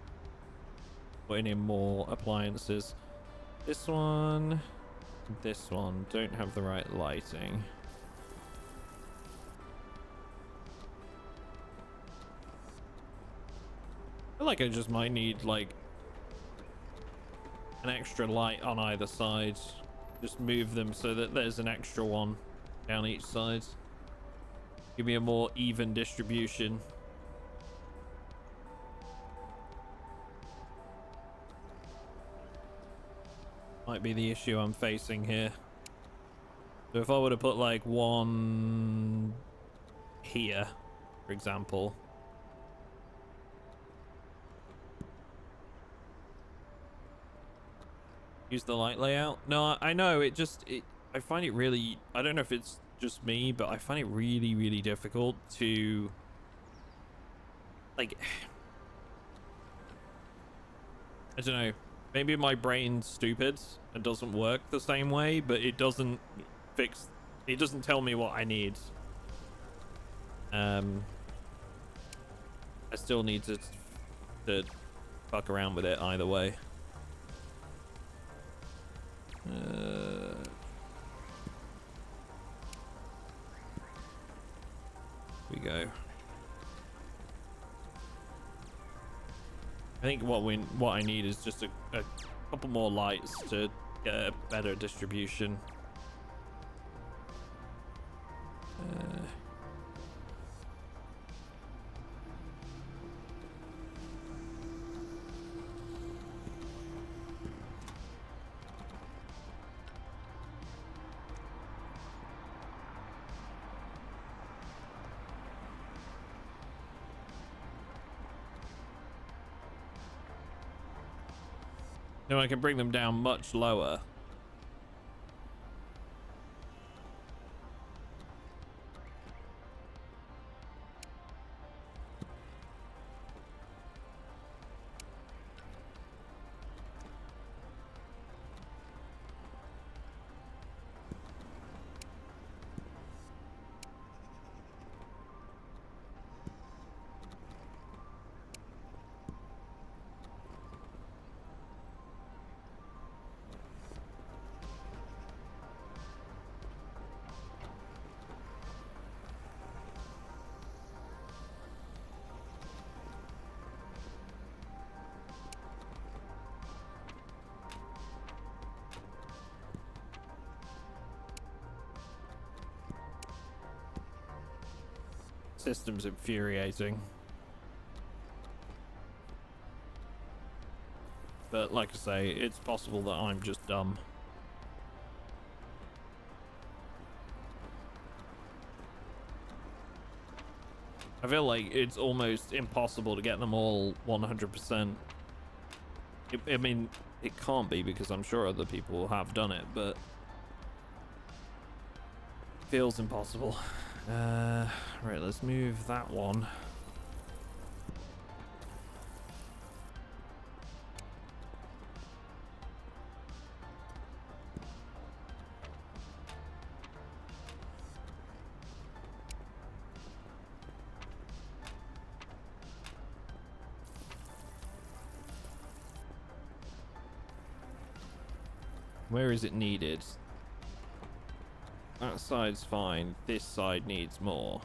putting in more appliances. This one don't have the right lighting. I feel like I just might need like an extra light on either side. Just move them so that there's an extra one down each side. Give me a more even distribution. Might be the issue I'm facing here. So if I were to put like one here, for example. Use the light layout. No, I know I find it really, I don't know if it's just me, but I find it really, really difficult to like, I don't know, maybe my brain's stupid and doesn't work the same way, but it doesn't tell me what I need. I still need to fuck around with it either way. We go. I think what I need is just a couple more lights to get a better distribution. No, I can bring them down much lower. System's infuriating. But like I say, it's possible that I'm just dumb. I feel like it's almost impossible to get them all 100%. I mean, it can't be because I'm sure other people have done it, but it feels impossible. Right, let's move that one. Where is it needed? That side's fine. This side needs more.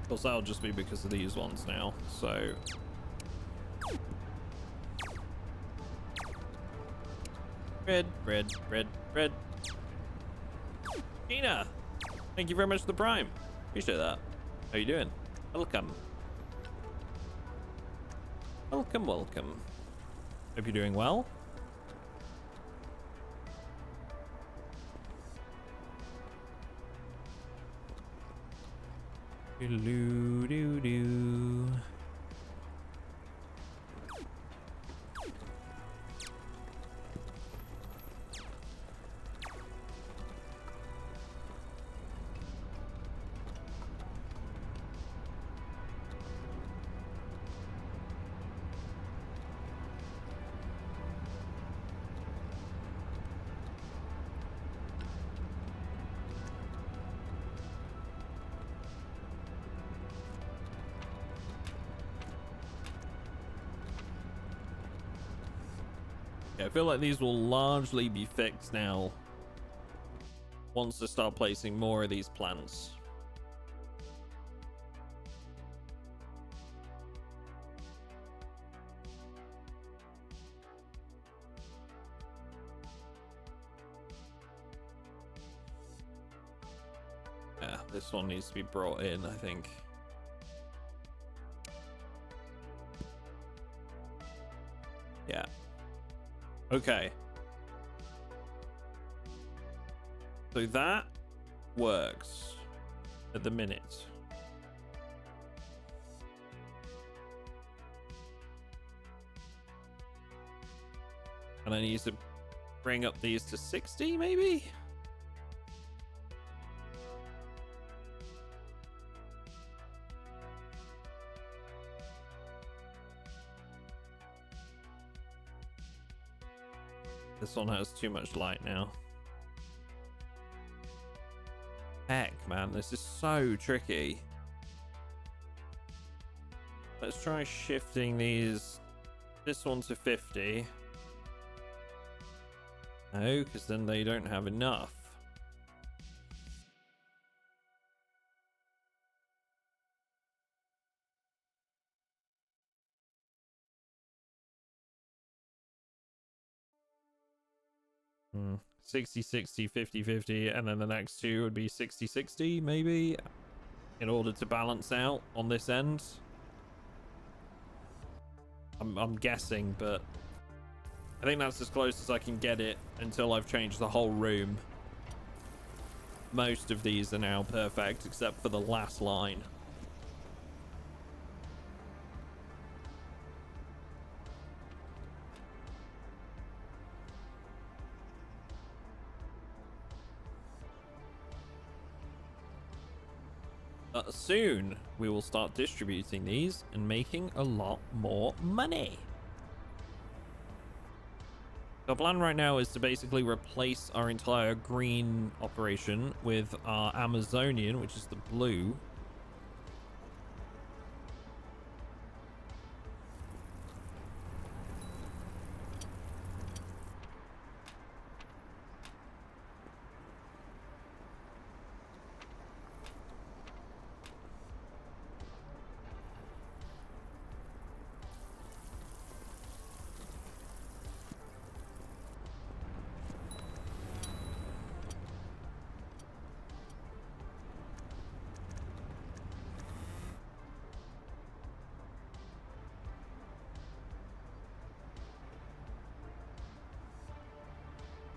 Of course, that'll just be because of these ones now, so... Bread, bread, bread, bread. Gina! Thank you very much for the Prime. Appreciate that. How you doing? Welcome. Welcome, welcome. Hope you're doing well. Doo-doo-doo-doo. I feel like these will largely be fixed now once I start placing more of these plants. Yeah, this one needs to be brought in, I think. Yeah. Okay. So that works at the minute. And I need to bring up these to 60, maybe? This one has too much light now. Heck, man, this is so tricky. Let's try shifting this one to 50. No, because then they don't have enough. Hmm. 60, 60, 50, 50, and then the next two would be 60, 60, maybe, in order to balance out on this end. I'm guessing, but I think that's as close as I can get it until I've changed the whole room. Most of these are now perfect, except for the last line. Soon, we will start distributing these and making a lot more money. The plan right now is to basically replace our entire green operation with our Amazonian, which is the blue.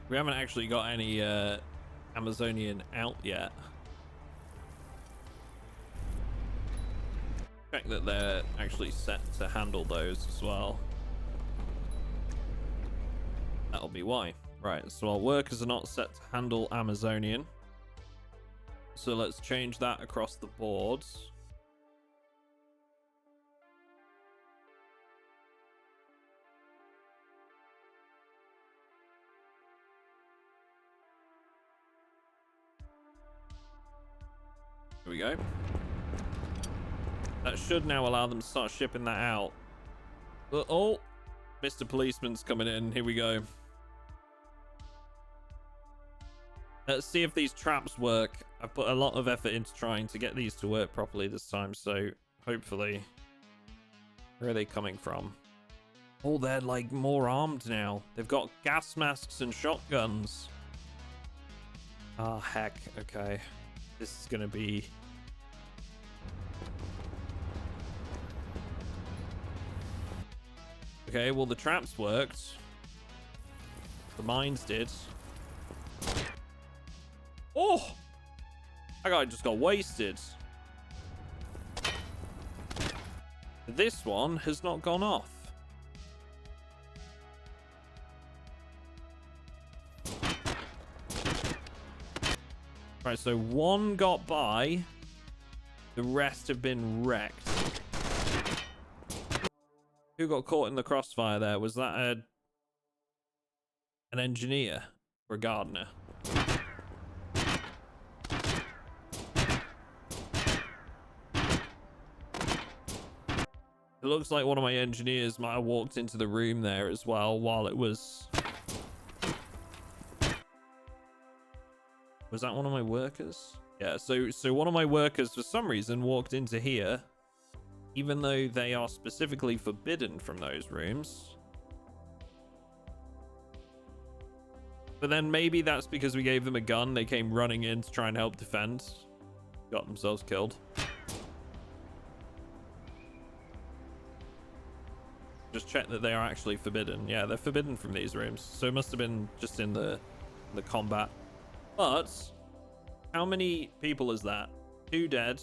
We haven't actually got any Amazonian out yet. Check that they're actually set to handle those as well. That'll be why. Right, so our workers are not set to handle Amazonian. So let's change that across the boards. Here we go. That should now allow them to start shipping that out. Oh, Mr. Policeman's coming in. Here we go. Let's see if these traps work. I've put a lot of effort into trying to get these to work properly this time, so hopefully. Where are they coming from? Oh, they're like more armed now. They've got gas masks and shotguns. Ah, heck. Okay. This is gonna be Okay, well, the traps worked. The mines did. Oh! That guy just got wasted. This one has not gone off. Right, so one got by. The rest have been wrecked. Who got caught in the crossfire there? Was that an engineer or a gardener? It looks like one of my engineers might have walked into the room there as well while it was... Was that one of my workers? Yeah, so one of my workers for some reason walked into here, even though they are specifically forbidden from those rooms. But then maybe that's because we gave them a gun. They came running in to try and help defend. Got themselves killed. Just check that they are actually forbidden. Yeah, they're forbidden from these rooms. So it must have been just in the combat. But how many people is that? 2 dead.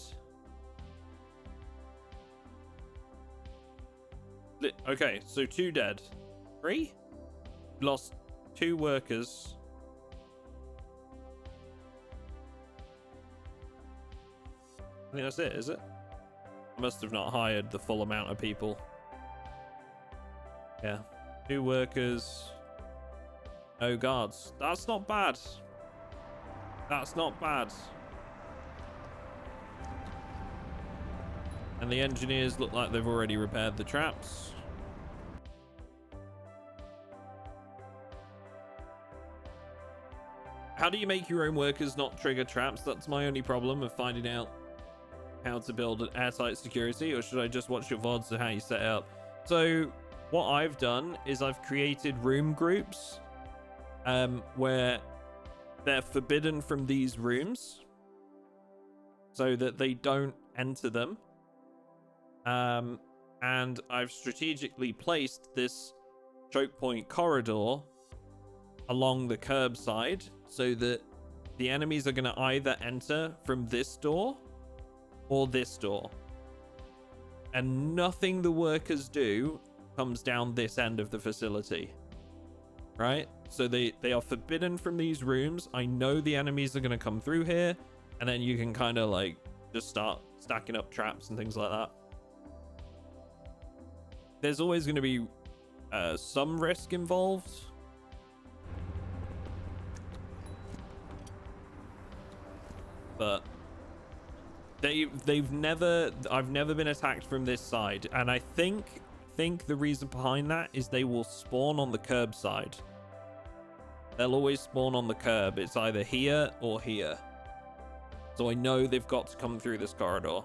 Okay, so 2 dead. 3? Lost 2 workers. I think that's it, is it? I must have not hired the full amount of people. Yeah. 2 workers. No guards. That's not bad. That's not bad. And the engineers look like they've already repaired the traps. How do you make your own workers not trigger traps? That's my only problem of finding out how to build an airtight security, or should I just watch your VODs of how you set it up? So what I've done is I've created room groups where they're forbidden from these rooms so that they don't enter them. And I've strategically placed this choke point corridor along the curb side so that the enemies are going to either enter from this door or this door. And nothing the workers do comes down this end of the facility. Right? So they are forbidden from these rooms. I know the enemies are going to come through here. And then you can kind of like just start stacking up traps and things like that. There's always going to be some risk involved. But I've never been attacked from this side, and I think the reason behind that is they will spawn on the curb side. They'll always spawn on the curb. It's either here or here. So I know they've got to come through this corridor.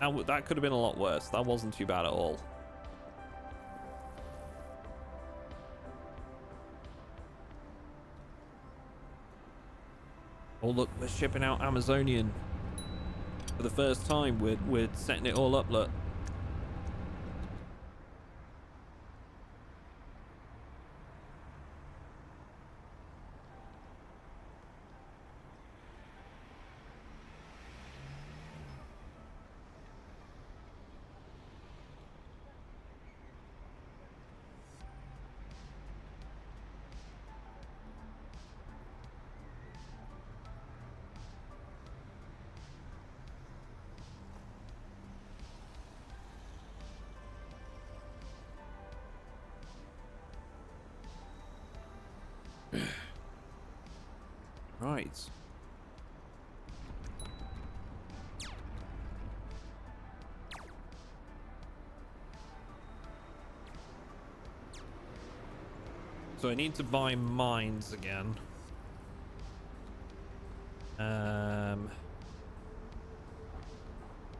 And that could have been a lot worse. That wasn't too bad at all. Oh look, we're shipping out Amazonian for the first time. We're setting it all up. Look. Right. So I need to buy mines again.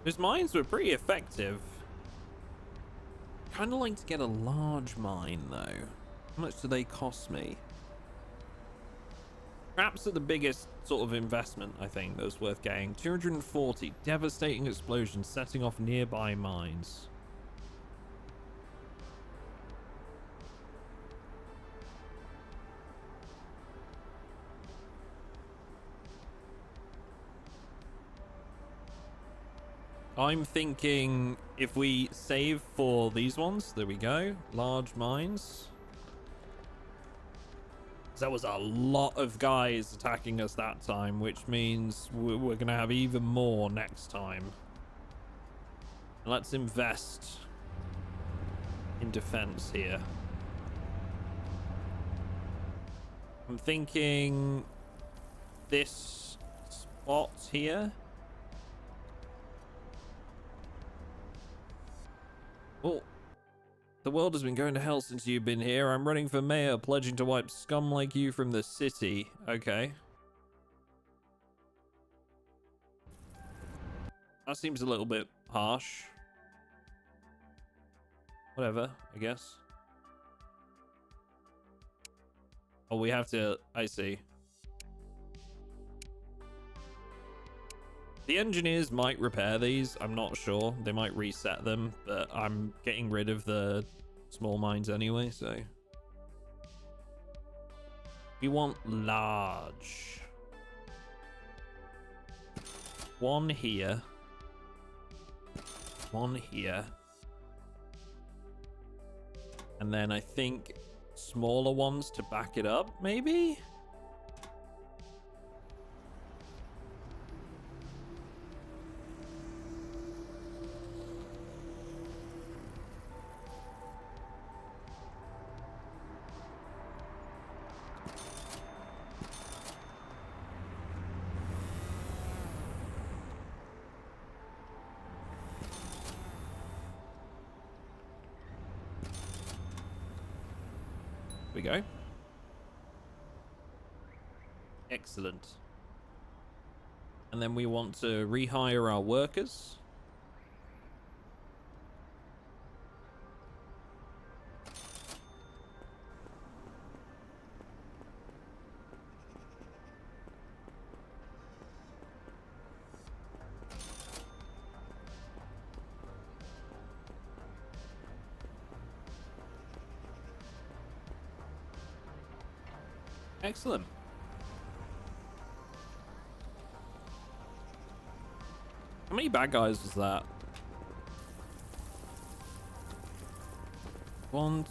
Those mines were pretty effective. Kind of like to get a large mine though. How much do they cost me? Traps are the biggest sort of investment, I think, that was worth getting. 240. Devastating explosions setting off nearby mines. I'm thinking if we save for these ones, there we go. Large mines. There was a lot of guys attacking us that time, which means we're going to have even more next time. Let's invest in defense here. I'm thinking this spot here. Oh, the world has been going to hell since you've been here. I'm running for mayor, pledging to wipe scum like you from the city. Okay. That seems a little bit harsh. Whatever, I guess. Oh, we have to... I see. The engineers might repair these. I'm not sure. They might reset them, but I'm getting rid of the small mines anyway, so... We want large. One here. One here. And then I think smaller ones to back it up, maybe? We go. Excellent. And then we want to rehire our workers. Excellent. How many bad guys was that? 1,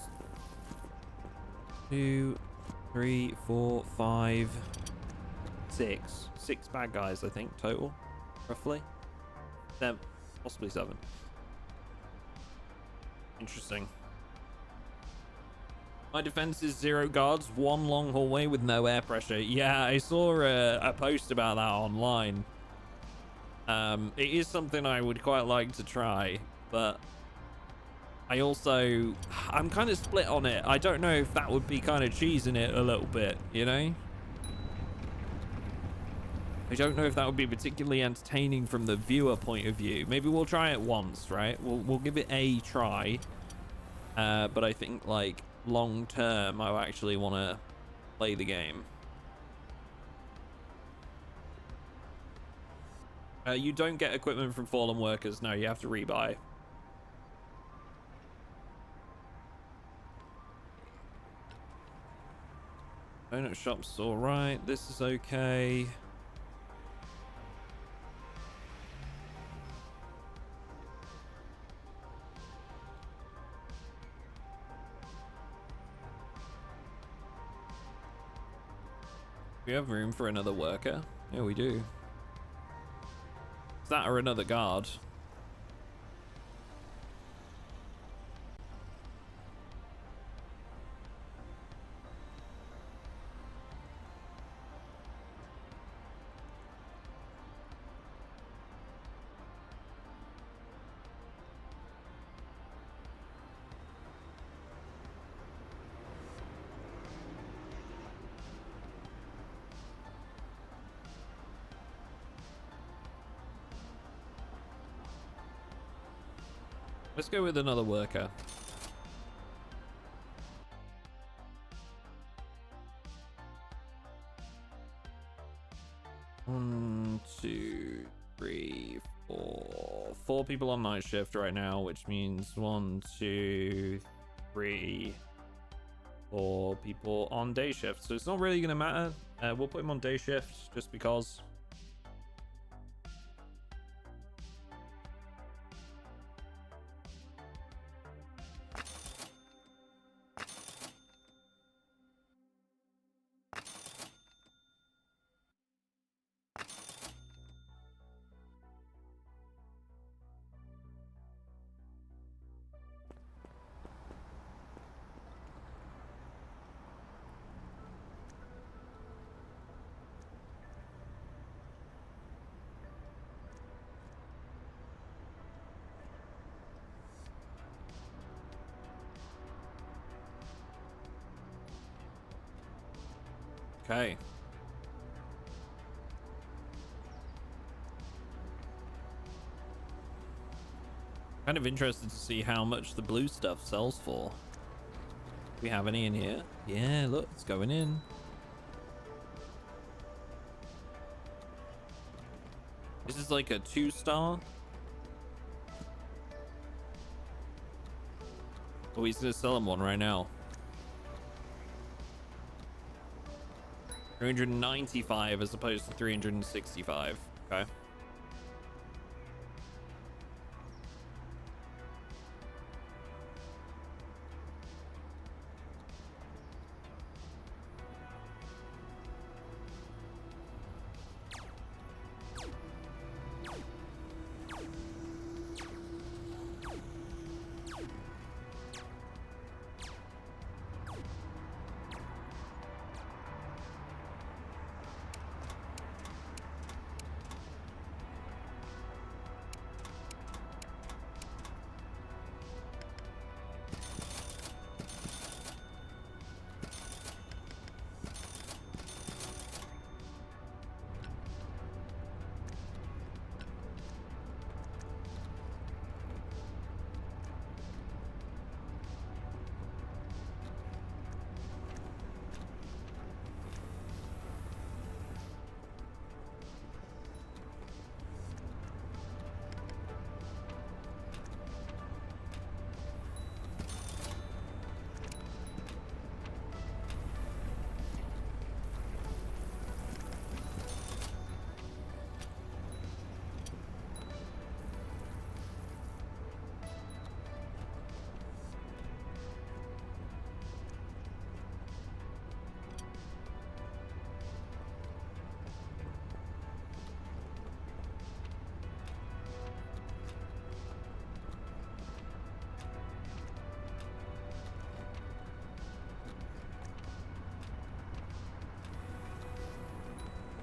2, 3, 4, 5, 6. 6 bad guys, I think, total, roughly. 7, possibly 7. Interesting. My defense is 0 guards, 1 long hallway with no air pressure. Yeah, I saw a post about that online. It is something I would quite like to try, but I'm kind of split on it. I don't know if that would be kind of cheesing it a little bit, you know? I don't know if that would be particularly entertaining from the viewer point of view. Maybe we'll try it once, right? We'll give it a try. But I think, like, long term, I actually want to play the game. You don't get equipment from fallen workers. No, you have to rebuy. Donut shop's all right. This is okay. We have room for another worker. Yeah, we do. Is that or another guard? Let's go with another worker. 4 people on night shift right now, which means 1, 2, 3, 4 people on day shift. So it's not really going to matter. We'll put him on day shift just because. Okay. Kind of interested to see how much the blue stuff sells for. Do we have any in here? Yeah, look, it's going in. This is like a 2-star. Oh, he's gonna sell him one right now. 395 as opposed to 365. Okay.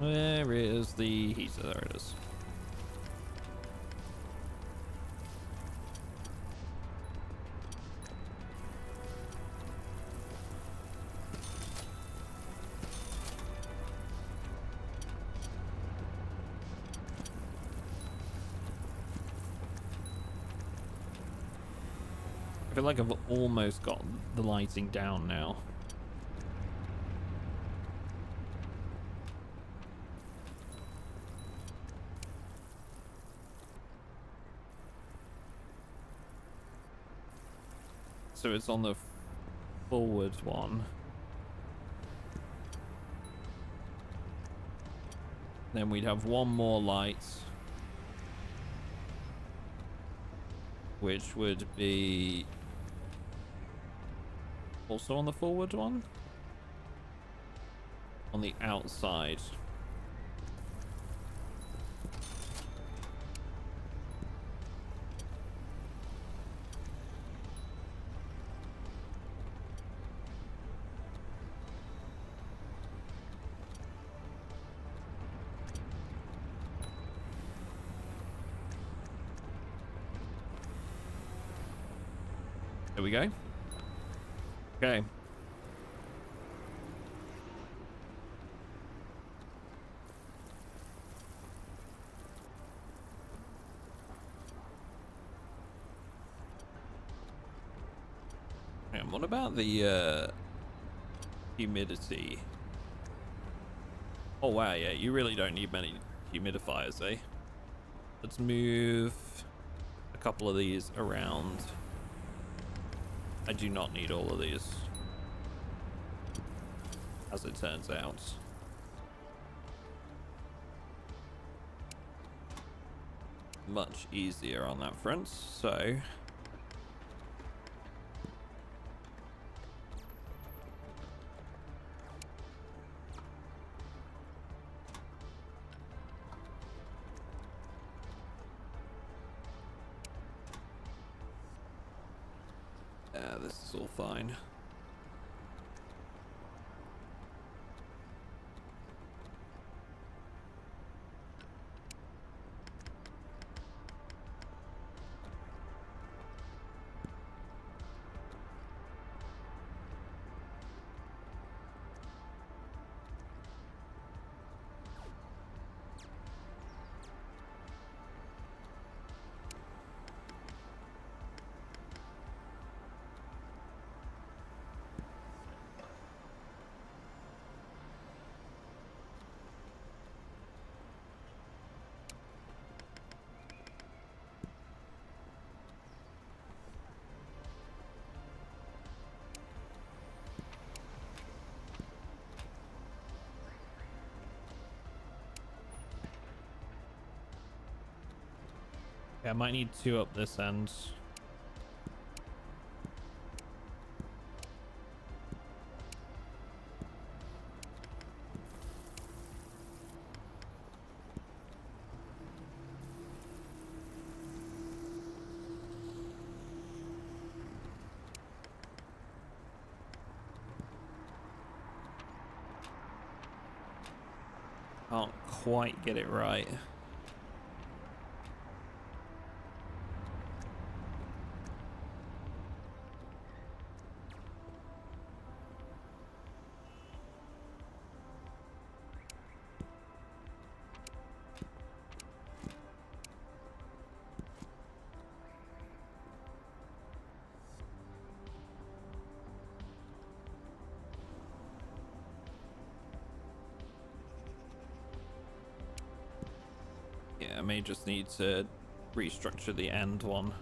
Where is the heater? There it is. I feel like I've almost got the lighting down now. So it's on the forward one. Then we'd have one more light, which would be also on the forward one. On the outside. There we go. Okay. And what about the humidity? Oh wow, yeah, you really don't need many humidifiers, eh? Let's move couple of these around. I do not need all of these, as it turns out. Much easier on that front, so yeah, this is all fine. Yeah, I might need two up this end. Can't quite get it right. Yeah, I may just need to restructure the end one.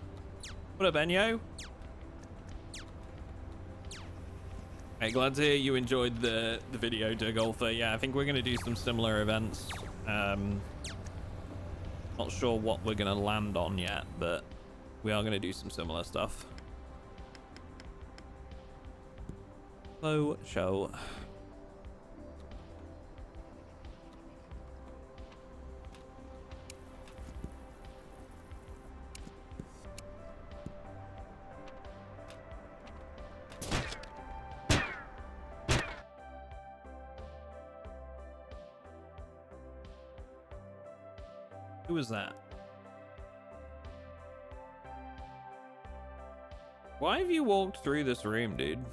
What up, Enyo? Hey, glad to hear you enjoyed the video, Golfer. Yeah, I think we're going to do some similar events. Not sure what we're going to land on yet, but we are going to do some similar stuff. Show. Who was that? Why have you walked through this room, dude?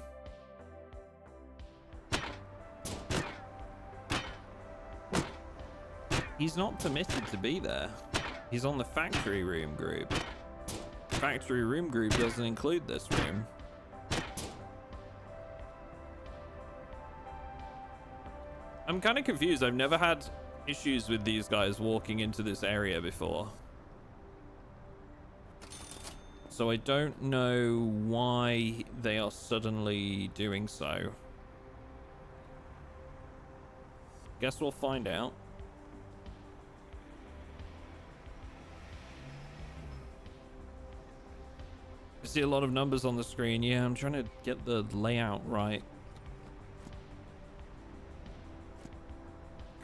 He's not permitted to be there. He's on the factory room group. Factory room group doesn't include this room. I'm kind of confused. I've never had issues with these guys walking into this area before. So I don't know why they are suddenly doing so. Guess we'll find out. I see a lot of numbers on the screen. Yeah, I'm trying to get the layout right.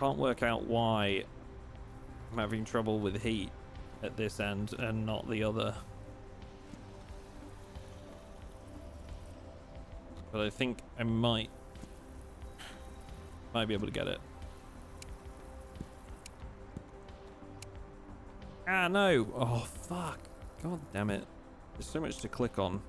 Can't work out why I'm having trouble with heat at this end and not the other. But I think I might be able to get it. Ah, no. Oh, fuck. God damn it. There's so much to click on.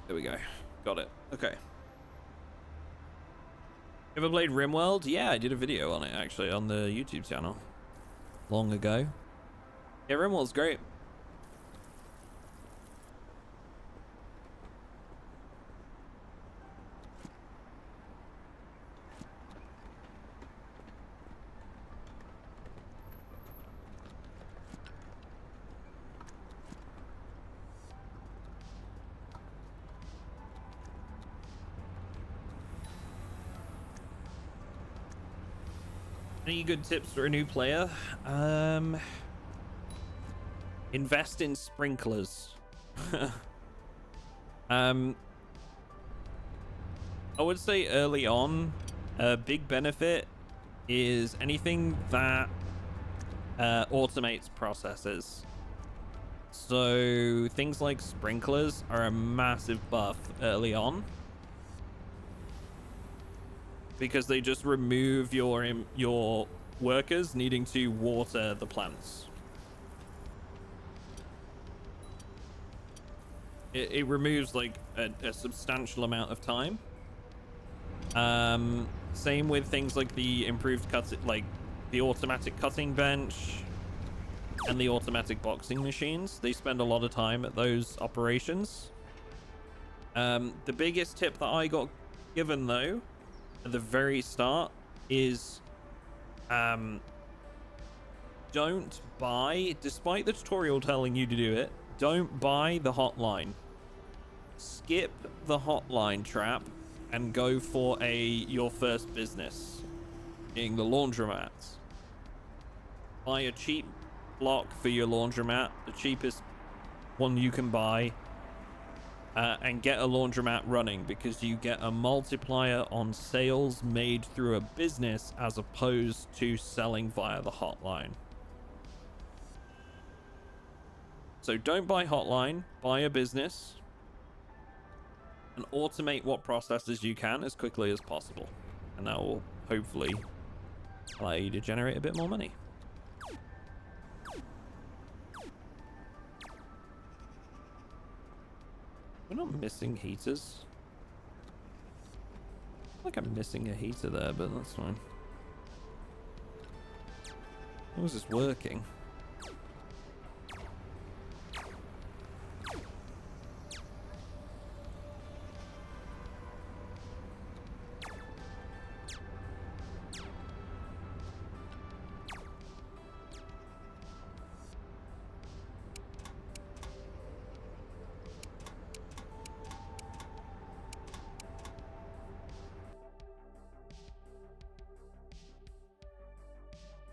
There we go. Got it. Okay. Ever played RimWorld? Yeah, I did a video on it actually on the YouTube channel long ago. Yeah, RimWorld's great. Any good tips for a new player? Invest in sprinklers. I would say early on, a big benefit is anything that automates processes. So things like sprinklers are a massive buff early on, because they just remove your workers needing to water the plants. It removes like a substantial amount of time. Same with things like the improved cuts, like the automatic cutting bench and the automatic boxing machines. They spend a lot of time at those operations. The biggest tip that I got given though at the very start is don't buy, despite the tutorial telling you to do it, don't buy the hotline. Skip the hotline trap and go for your first business, being the laundromat. Buy a cheap block for your laundromat, the cheapest one you can buy, and get a laundromat running, because you get a multiplier on sales made through a business as opposed to selling via the hotline. So don't buy hotline, buy a business, and automate what processes you can as quickly as possible. And that will hopefully allow you to generate a bit more money. We're not missing heaters. I feel like I'm missing a heater there, but that's fine. How is this working?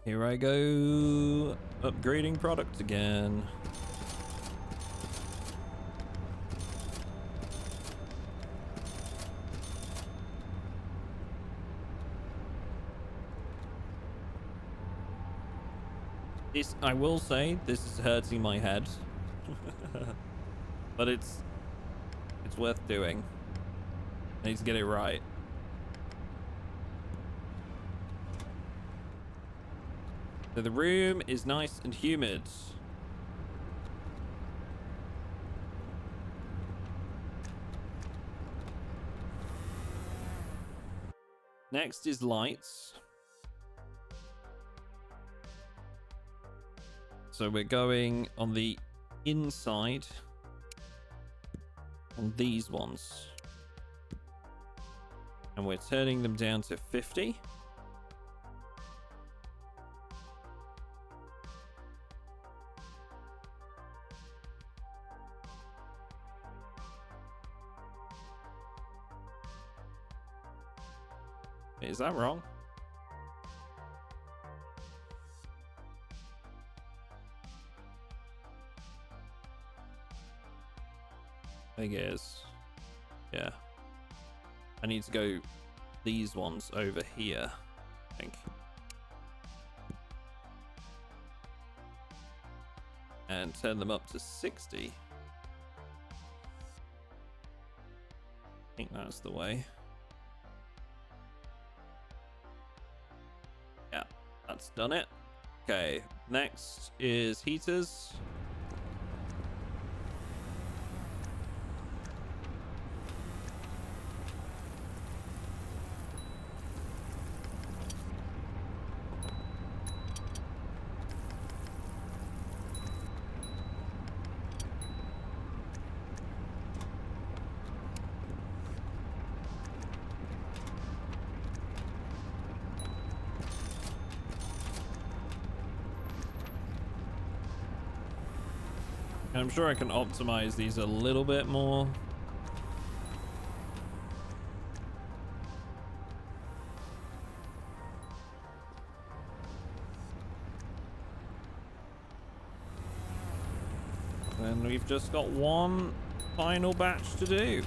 Here I go, upgrading product again. This, I will say, this is hurting my head, but it's worth doing. I need to get it right. So the room is nice and humid. Next is lights. So we're going on the inside on these ones. And we're turning them down to 50. Is that wrong? I think it is. Yeah. I need to go these ones over here, I think. And turn them up to 60. I think that's the way. Yeah, that's done it. Okay, next is heaters. I'm sure I can optimize these a little bit more. And we've just got one final batch to do.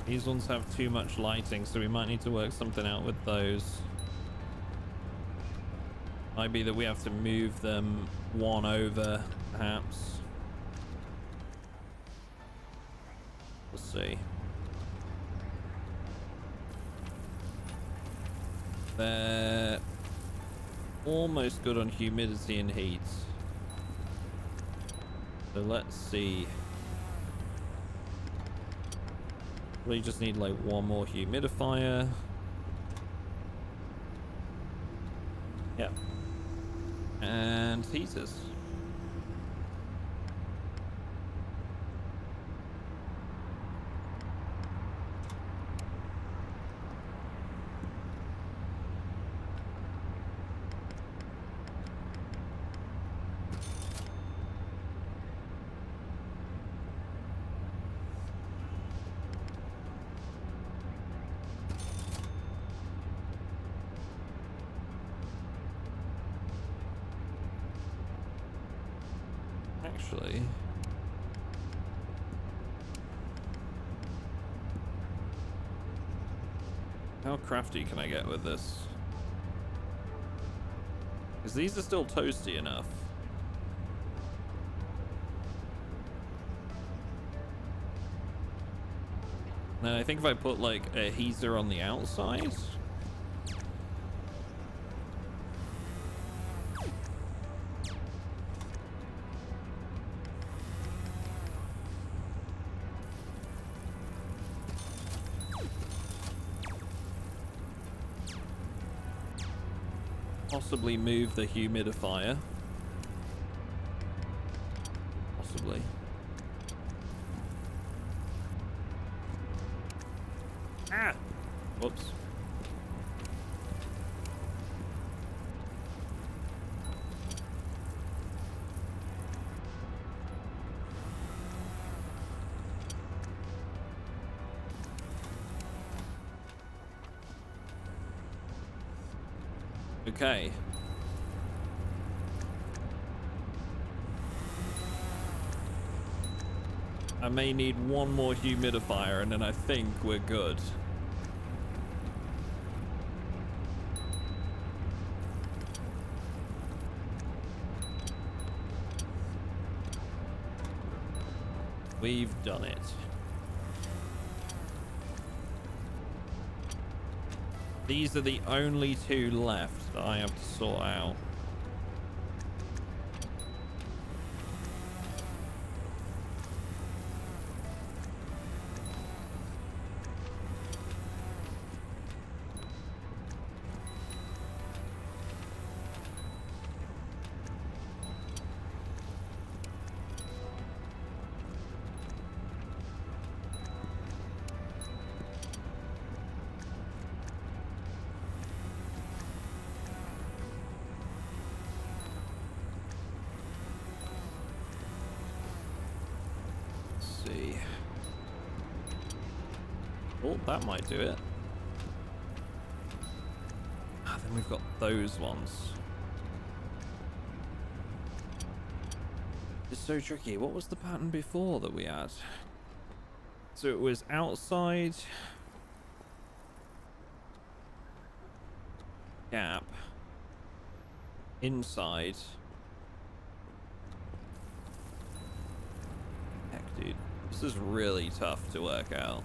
These ones have too much lighting, so we might need to work something out with those. Might be that we have to move them one over, perhaps. We'll see. They're almost good on humidity and heat. So let's see. We just need like one more humidifier. Yep. And heaters. Actually, how crafty can I get with this? Because these are still toasty enough. Now I think if I put like a heater on the outside, possibly move the humidifier. Possibly. Ah! Whoops. Okay. I may need one more humidifier and then I think we're good. We've done it. These are the only two left that I have to sort out. Oh, that might do it. Ah, then we've got those ones. It's so tricky. What was the pattern before that we had? So it was outside gap, inside. Heck, dude. This is really tough to work out.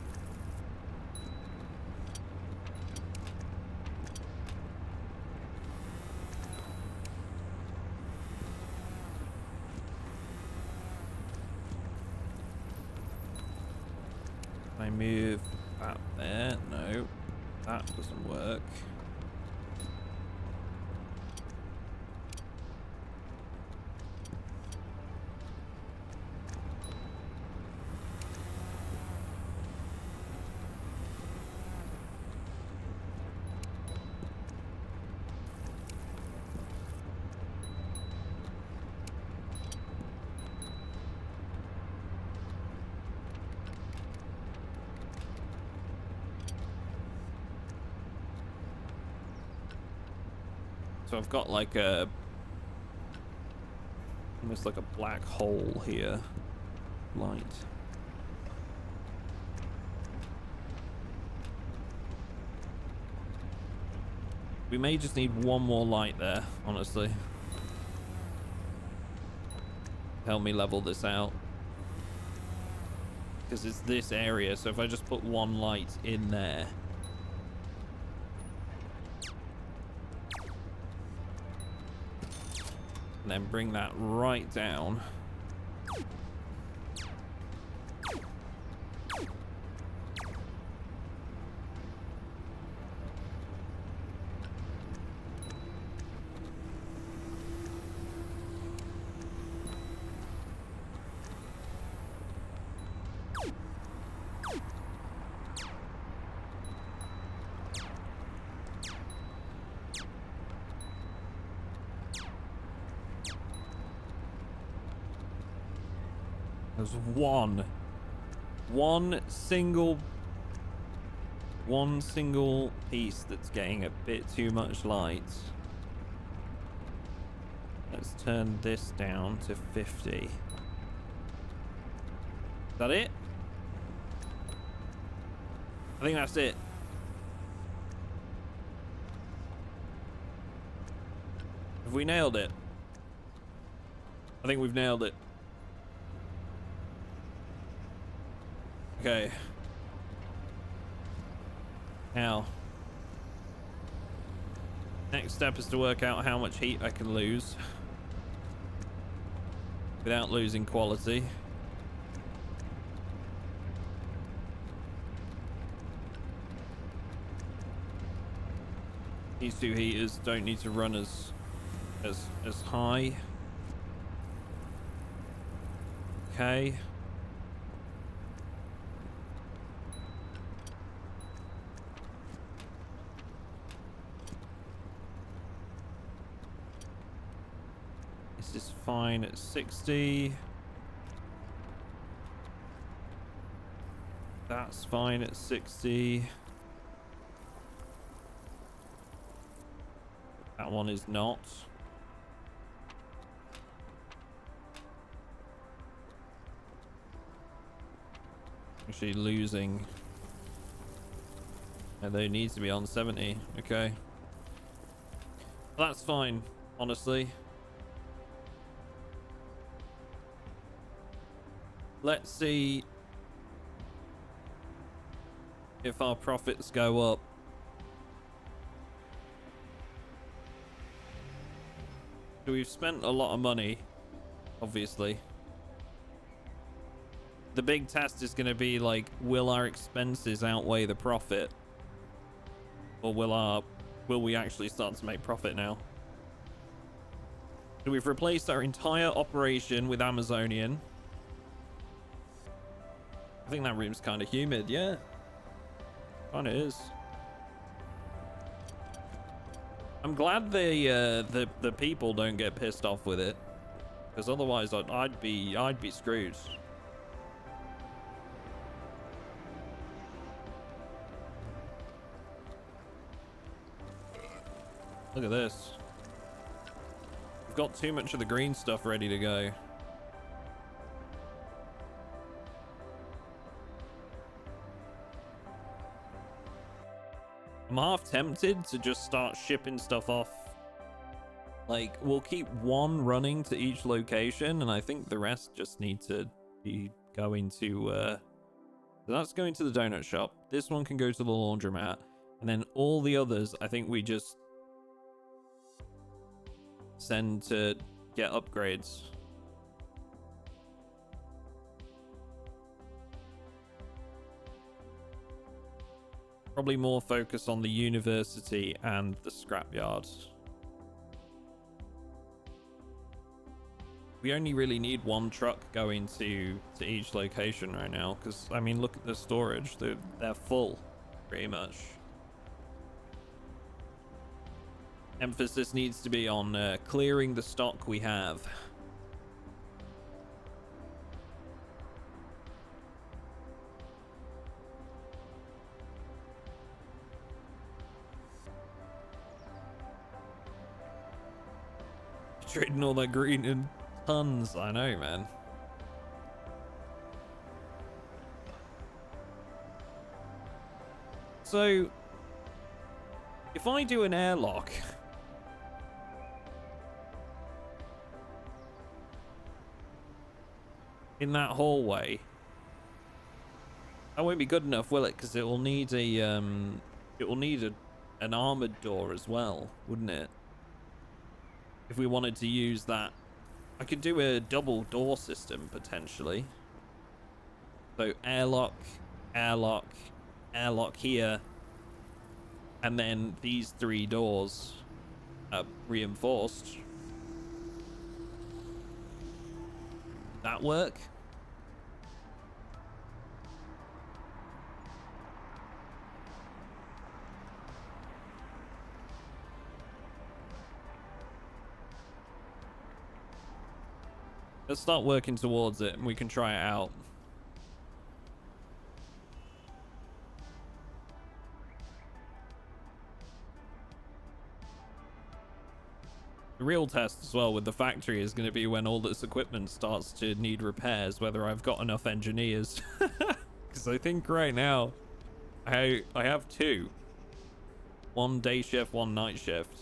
I move That there. No. That doesn't work. So I've got like almost like a black hole here. Light. We may just need one more light there, honestly. Help me level this out. Because it's this area, so if I just put one light in there. And then bring that right down. There's one single piece that's getting a bit too much light. Let's turn this down to 50. Is that it? I think that's it. Have we nailed it? I think we've nailed it. Okay. Now, next step is to work out how much heat I can lose without losing quality. These two heaters don't need to run as high. Okay. This is fine at 60. That's fine at 60. That one is not. Actually losing. And they need to be on 70. Okay. That's fine, honestly. Let's see if our profits go up. So we've spent a lot of money, obviously. The big test is going to be like, will our expenses outweigh the profit? Or will we actually start to make profit now? So we've replaced our entire operation with Amazonian. I think that room's kind of humid, yeah. Kind of is. I'm glad the people don't get pissed off with it, because otherwise I'd be screwed. Look at this. We've got too much of the green stuff ready to go. I'm half tempted to just start shipping stuff off. Like, we'll keep one running to each location, and I think the rest just need to be going to, so that's going to the donut shop. This one can go to the laundromat. And then all the others, I think we just send to get upgrades. Probably more focus on the university and the scrapyard. We only really need one truck going to each location right now, because I mean, look at the storage. They're full, pretty much. Emphasis needs to be on clearing the stock we have. Trading all that green in tons. I know, man. So, if I do an airlock, in that hallway, that won't be good enough, will it? Because it will need an armored door as well, wouldn't it? If we wanted to use that, I could do a double door system potentially. So airlock, airlock, airlock here, and then these 3 doors are reinforced. That work? Let's start working towards it and we can try it out. The real test as well with the factory is going to be when all this equipment starts to need repairs, whether I've got enough engineers. Because I think right now I have 2. 1 day shift, 1 night shift.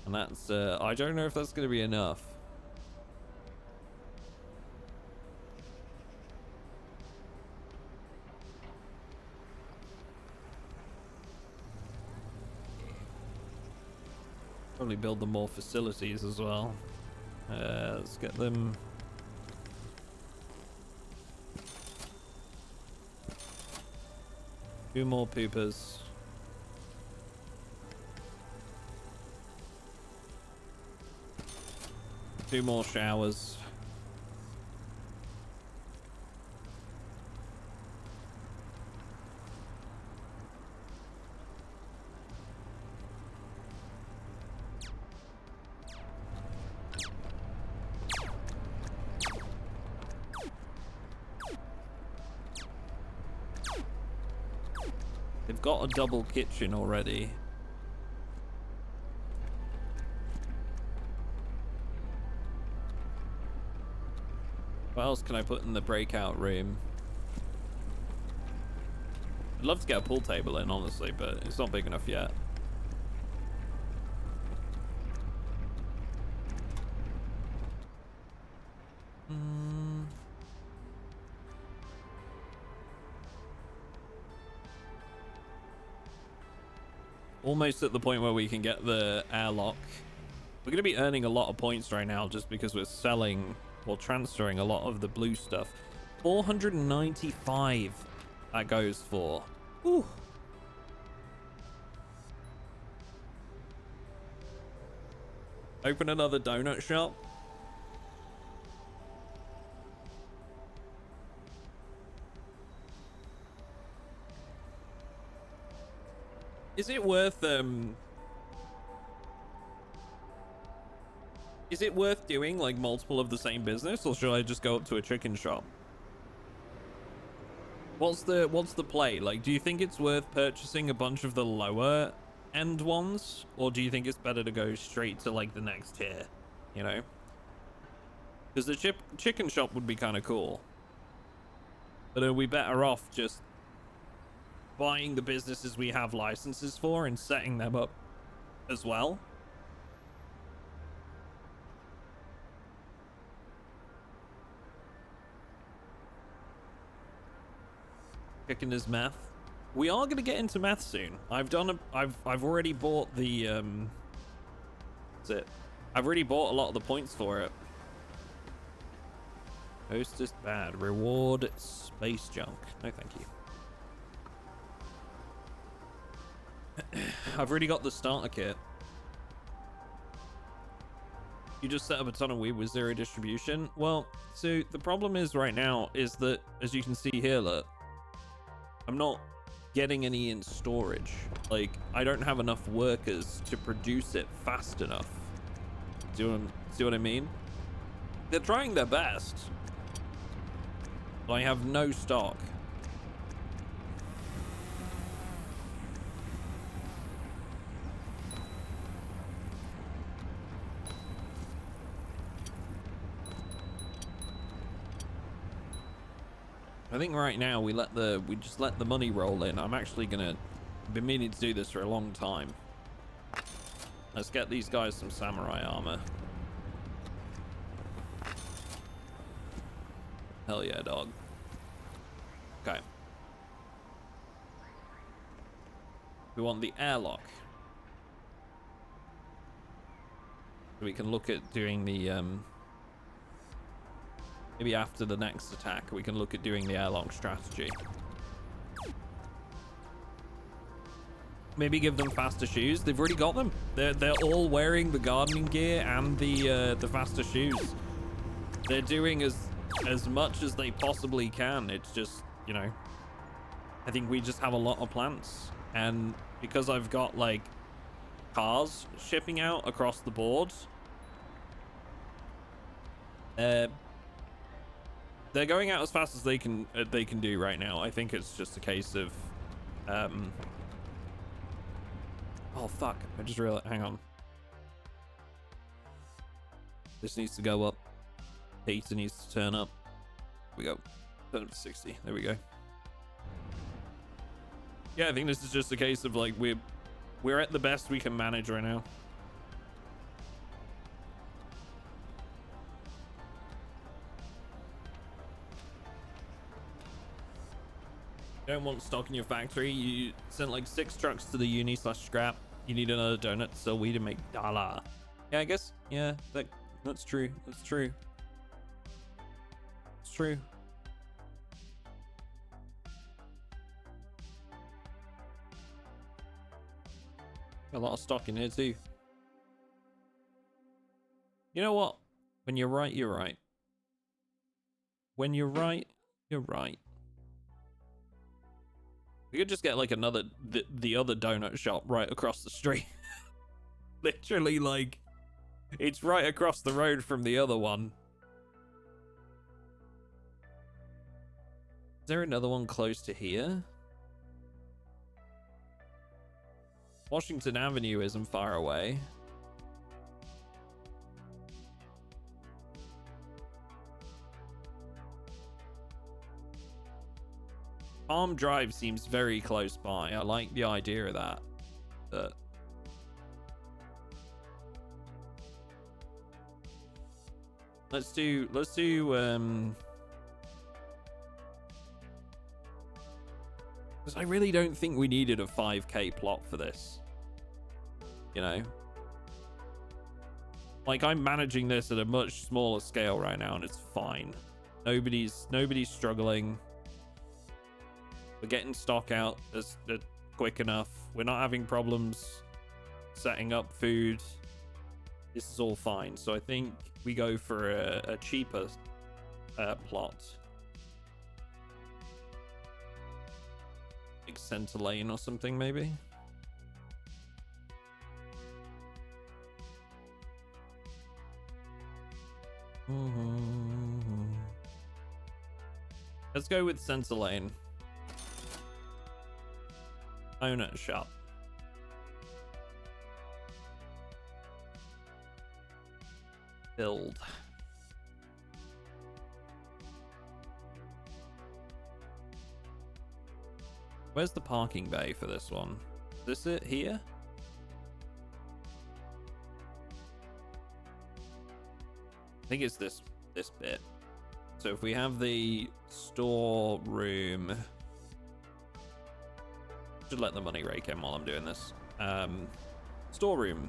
And that's, I don't know if that's going to be enough. Probably build them more facilities as well. Let's get them. 2 more poopers. 2 more showers. They've got a double kitchen already. What else can I put in the breakout room? I'd love to get a pool table in, honestly, but it's not big enough yet. Almost at the point where we can get the airlock. We're going to be earning a lot of points right now just because we're selling or transferring a lot of the blue stuff. 495 that goes for. Ooh. Open another donut shop. Is it worth doing like multiple of the same business, or should I just go up to a chicken shop? What's the play? Like, do you think it's worth purchasing a bunch of the lower end ones, or do you think it's better to go straight to like the next tier, you know? Because the chicken shop would be kind of cool, but are we better off just buying the businesses we have licenses for and setting them up as well? Cooking is meth. We are going to get into meth soon. I've already bought the that's it. I've already bought a lot of the points for it. Hostess bad. Reward space junk. No, thank you. I've already got the starter kit. You just set up a ton of weed with zero distribution. Well, so the problem is right now is that, as you can see here, look, I'm not getting any in storage. Like, I don't have enough workers to produce it fast enough. See what I mean? They're trying their best. But I have no stock. I think right now we just let the money roll in. I'm actually gonna been meaning to do this for a long time. Let's get these guys some samurai armor. Hell yeah, dog. Okay. We want the airlock. We can look at doing the maybe after the next attack, we can look at doing the airlock strategy. Maybe give them faster shoes. They've already got them. They're all wearing the gardening gear and the faster shoes. They're doing as much as they possibly can. It's just, you know, I think we just have a lot of plants, and because I've got like cars shipping out across the board, they're going out as fast as they can do right now. I think it's just a case of oh fuck, I just realized, hang on, this needs to go up. Heater needs to turn up. Here we go, turn up to 60. There we go. Yeah, I think this is just a case of like we're at the best we can manage right now. Don't want stock in your factory. You sent like 6 trucks to the uni/scrap. You need another donut to sell weed and make dollar. Yeah, I guess. Yeah, that's true. That's true. It's true. A lot of stock in here too. You know what? When you're right, you're right. When you're right, you're right. We could just get like another the other donut shop right across the street. Literally, like, it's right across the road from the other one. Is there another one close to here? Washington Avenue isn't far away. Palm Drive seems very close by. I like the idea of that. But let's do because I really don't think we needed a 5k plot for this. You know? Like, I'm managing this at a much smaller scale right now and it's fine. Nobody's struggling. We're getting stock out as quick enough. We're not having problems setting up food. This is all fine. So I think we go for a cheaper plot. Like Center Lane or something, maybe. Let's go with Center Lane. Donut shop. Build. Where's the parking bay for this one? Is this it here? I think it's this bit. So if we have the storeroom, should let the money rake in while I'm doing this. Storeroom.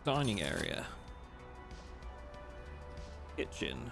Dining area. Kitchen.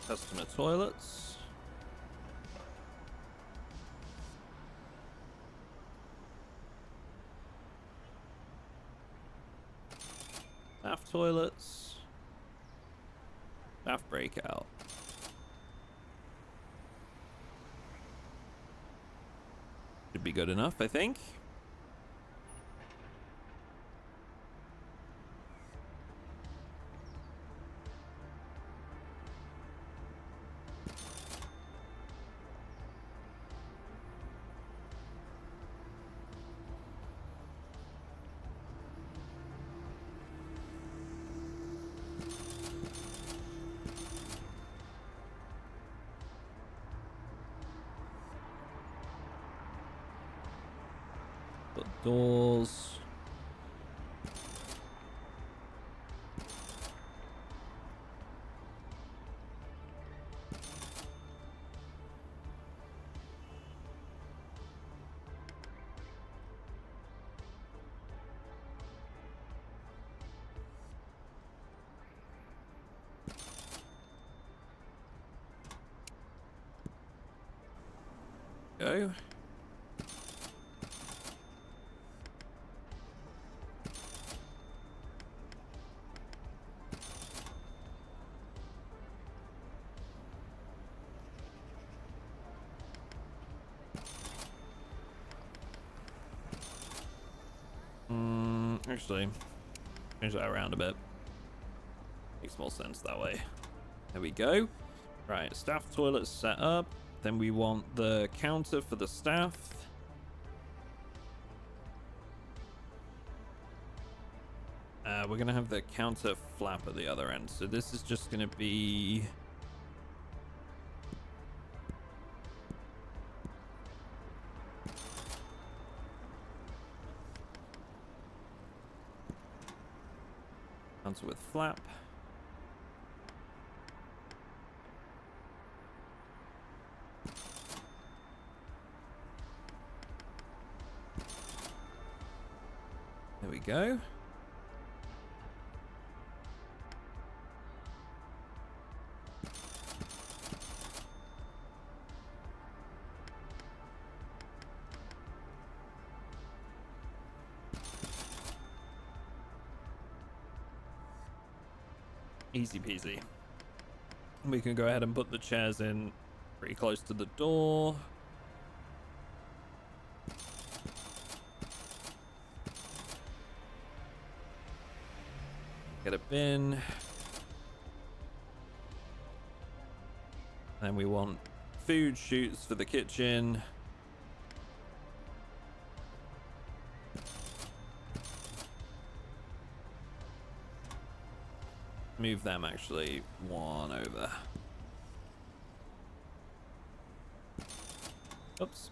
Customer toilets. Staff toilets. Staff breakout. Should be good enough, I think. Got doors. Go. Actually, change that around a bit. Makes more sense that way. There we go. Right, staff toilets set up. Then we want the counter for the staff. We're gonna have the counter flap at the other end. So this is just gonna be... counter with flap. There we go. Easy peasy. We can go ahead and put the chairs in pretty close to the door. Get a bin. And we want food chutes for the kitchen. Move them actually one over. Oops.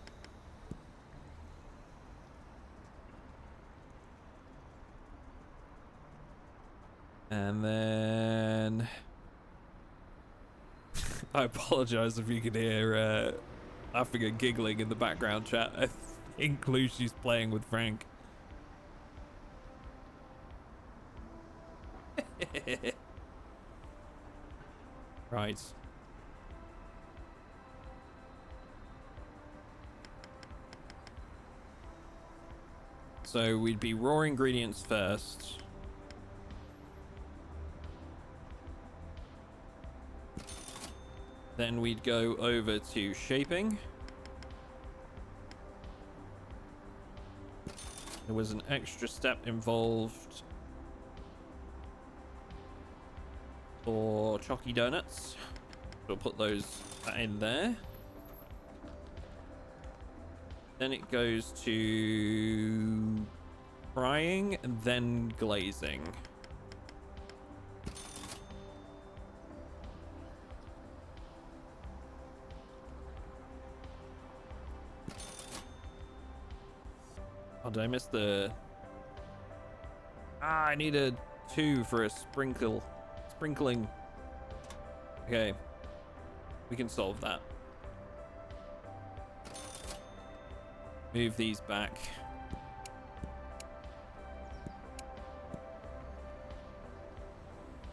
And then I apologize if you could hear laughing and giggling in the background chat. I think Lucy's playing with Frank. Right. So we'd be raw ingredients first. Then we'd go over to shaping. There was an extra step involved for chalky donuts. We'll put those in there. Then it goes to frying and then glazing. did I miss the... Ah, I need a 2 for a sprinkling. Okay. We can solve that. Move these back.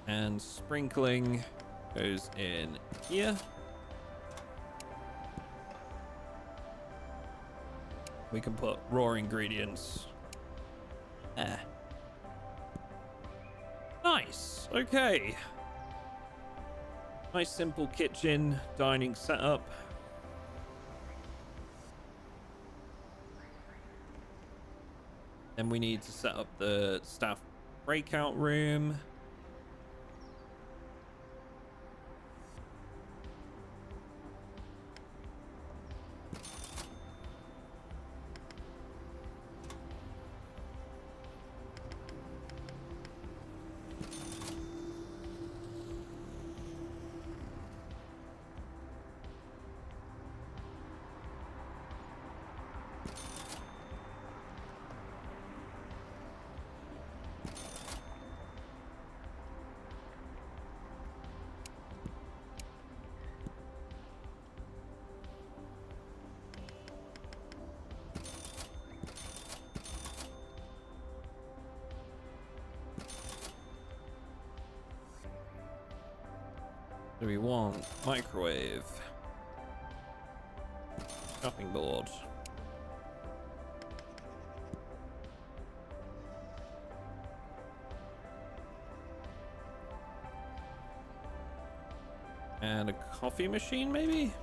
And sprinkling goes in here. We can put raw ingredients there. Nice. Okay. Nice simple kitchen dining setup. Then we need to set up the staff breakout room. Do we want microwave? Chopping board. And a coffee machine, maybe?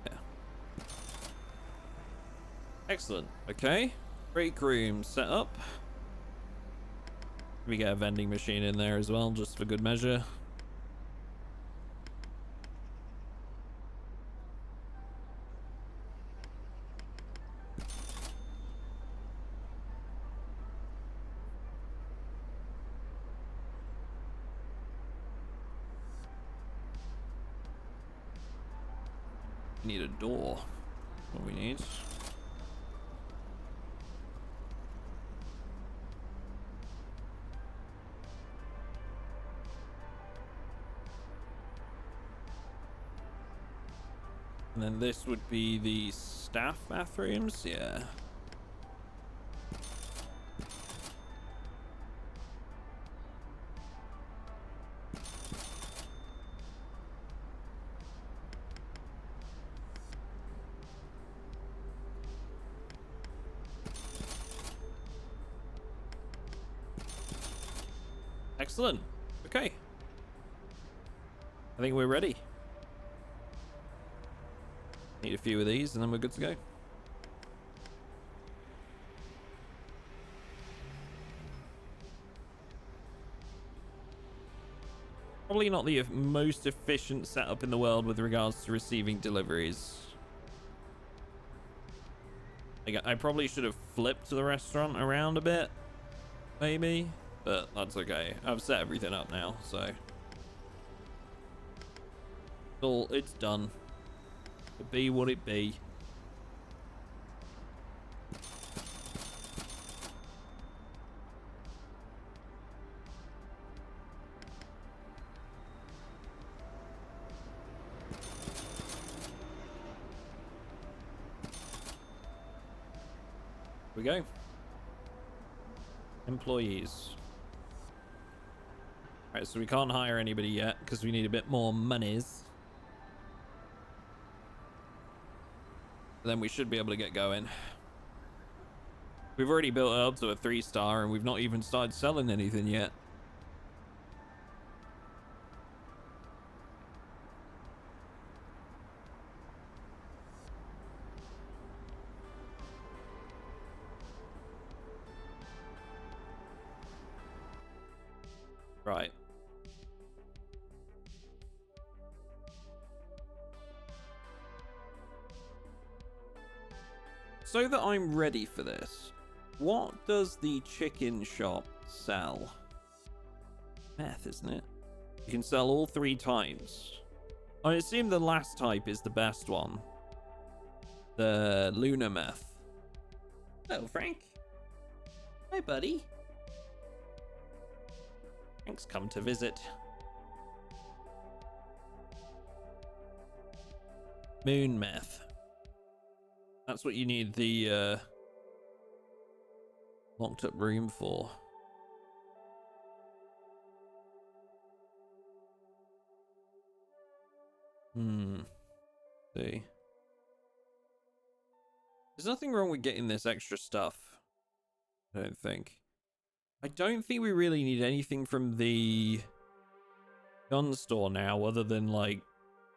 Yeah. Excellent. Okay. Break room set up. We get a vending machine in there as well, just for good measure. We need a door. What we need. And then this would be the staff bathrooms, yeah. Excellent. Okay. I think we're ready. Need a few of these and then we're good to go. Probably not the most efficient setup in the world with regards to receiving deliveries. Like, I probably should have flipped the restaurant around a bit, maybe, but that's okay. I've set everything up now, so it's done. It be what it be. Here we go. Employees. All right, so we can't hire anybody yet because we need a bit more monies. Then we should be able to get going. We've already built it up to a 3-star and we've not even started selling anything yet. Right. So that I'm ready for this, what does the chicken shop sell? Meth, isn't it? You can sell all 3 types. I assume the last type is the best one. the lunar meth. Hello, Frank. Hi, buddy. Frank's come to visit. Moon meth. That's what you need the locked up room for. See. There's nothing wrong with getting this extra stuff. I don't think. I don't think we really need anything from the gun store now, other than, like,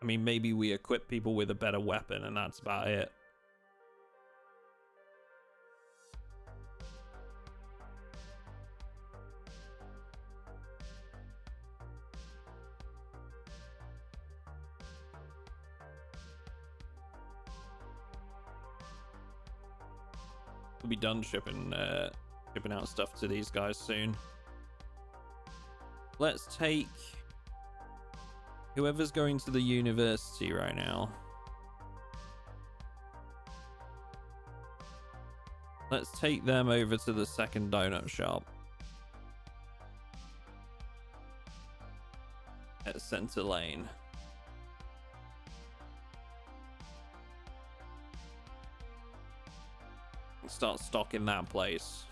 I mean, maybe we equip people with a better weapon and that's about it. We'll be done shipping out stuff to these guys soon. Let's take whoever's going to the university right now. Let's take them over to the second donut shop at Center Lane. Start stocking that place.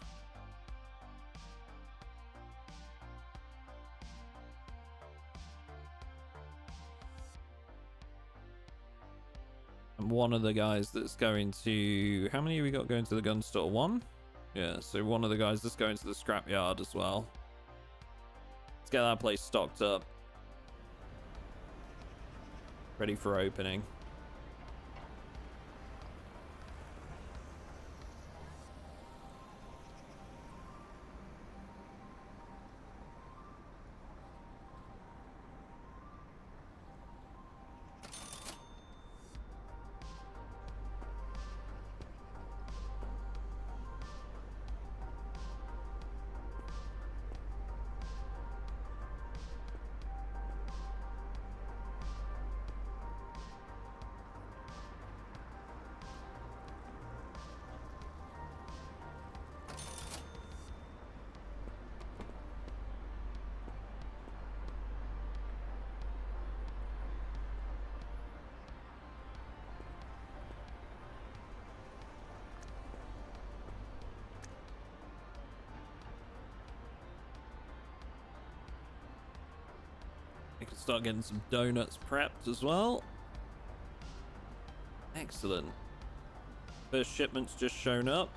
And one of the guys that's going to... How many have we got going to the gun store? One? Yeah, so one of the guys that's going to the scrapyard as well. Let's get that place stocked up. Ready for opening. We can start getting some donuts prepped as well. Excellent. First shipment's just shown up.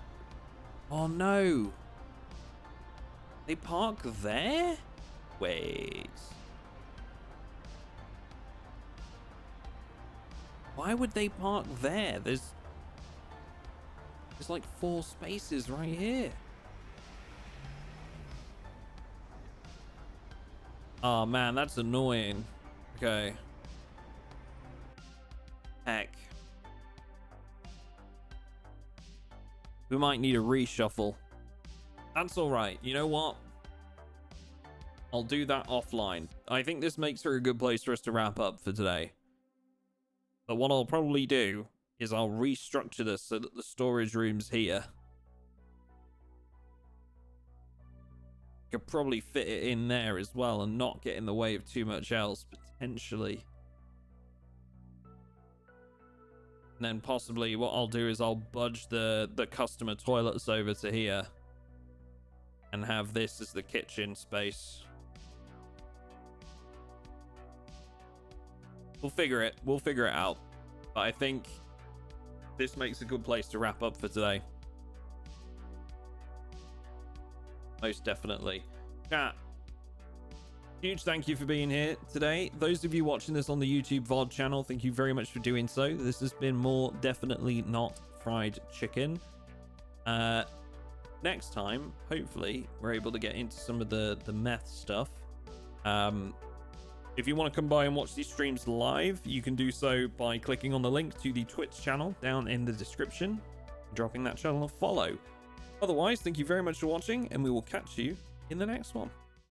Oh no! They park there? Wait. Why would they park there? There's like 4 spaces right here. Oh man, that's annoying. Okay. Heck. We might need a reshuffle. That's alright. You know what? I'll do that offline. I think this makes for a good place for us to wrap up for today. But what I'll probably do is I'll restructure this so that the storage room's here. Could probably fit it in there as well and not get in the way of too much else, potentially. And then possibly what I'll do is I'll budge the customer toilets over to here and have this as the kitchen space. We'll figure it out. But I think this makes a good place to wrap up for today. Most definitely. Chat, huge thank you for being here today. Those of you watching this on the YouTube VOD channel, thank you very much for doing so. This has been more definitely not fried chicken. Next time, hopefully, we're able to get into some of the meth stuff. If you want to come by and watch these streams live, you can do so by clicking on the link to the Twitch channel down in the description, dropping that channel a follow. Otherwise, thank you very much for watching, and we will catch you in the next one.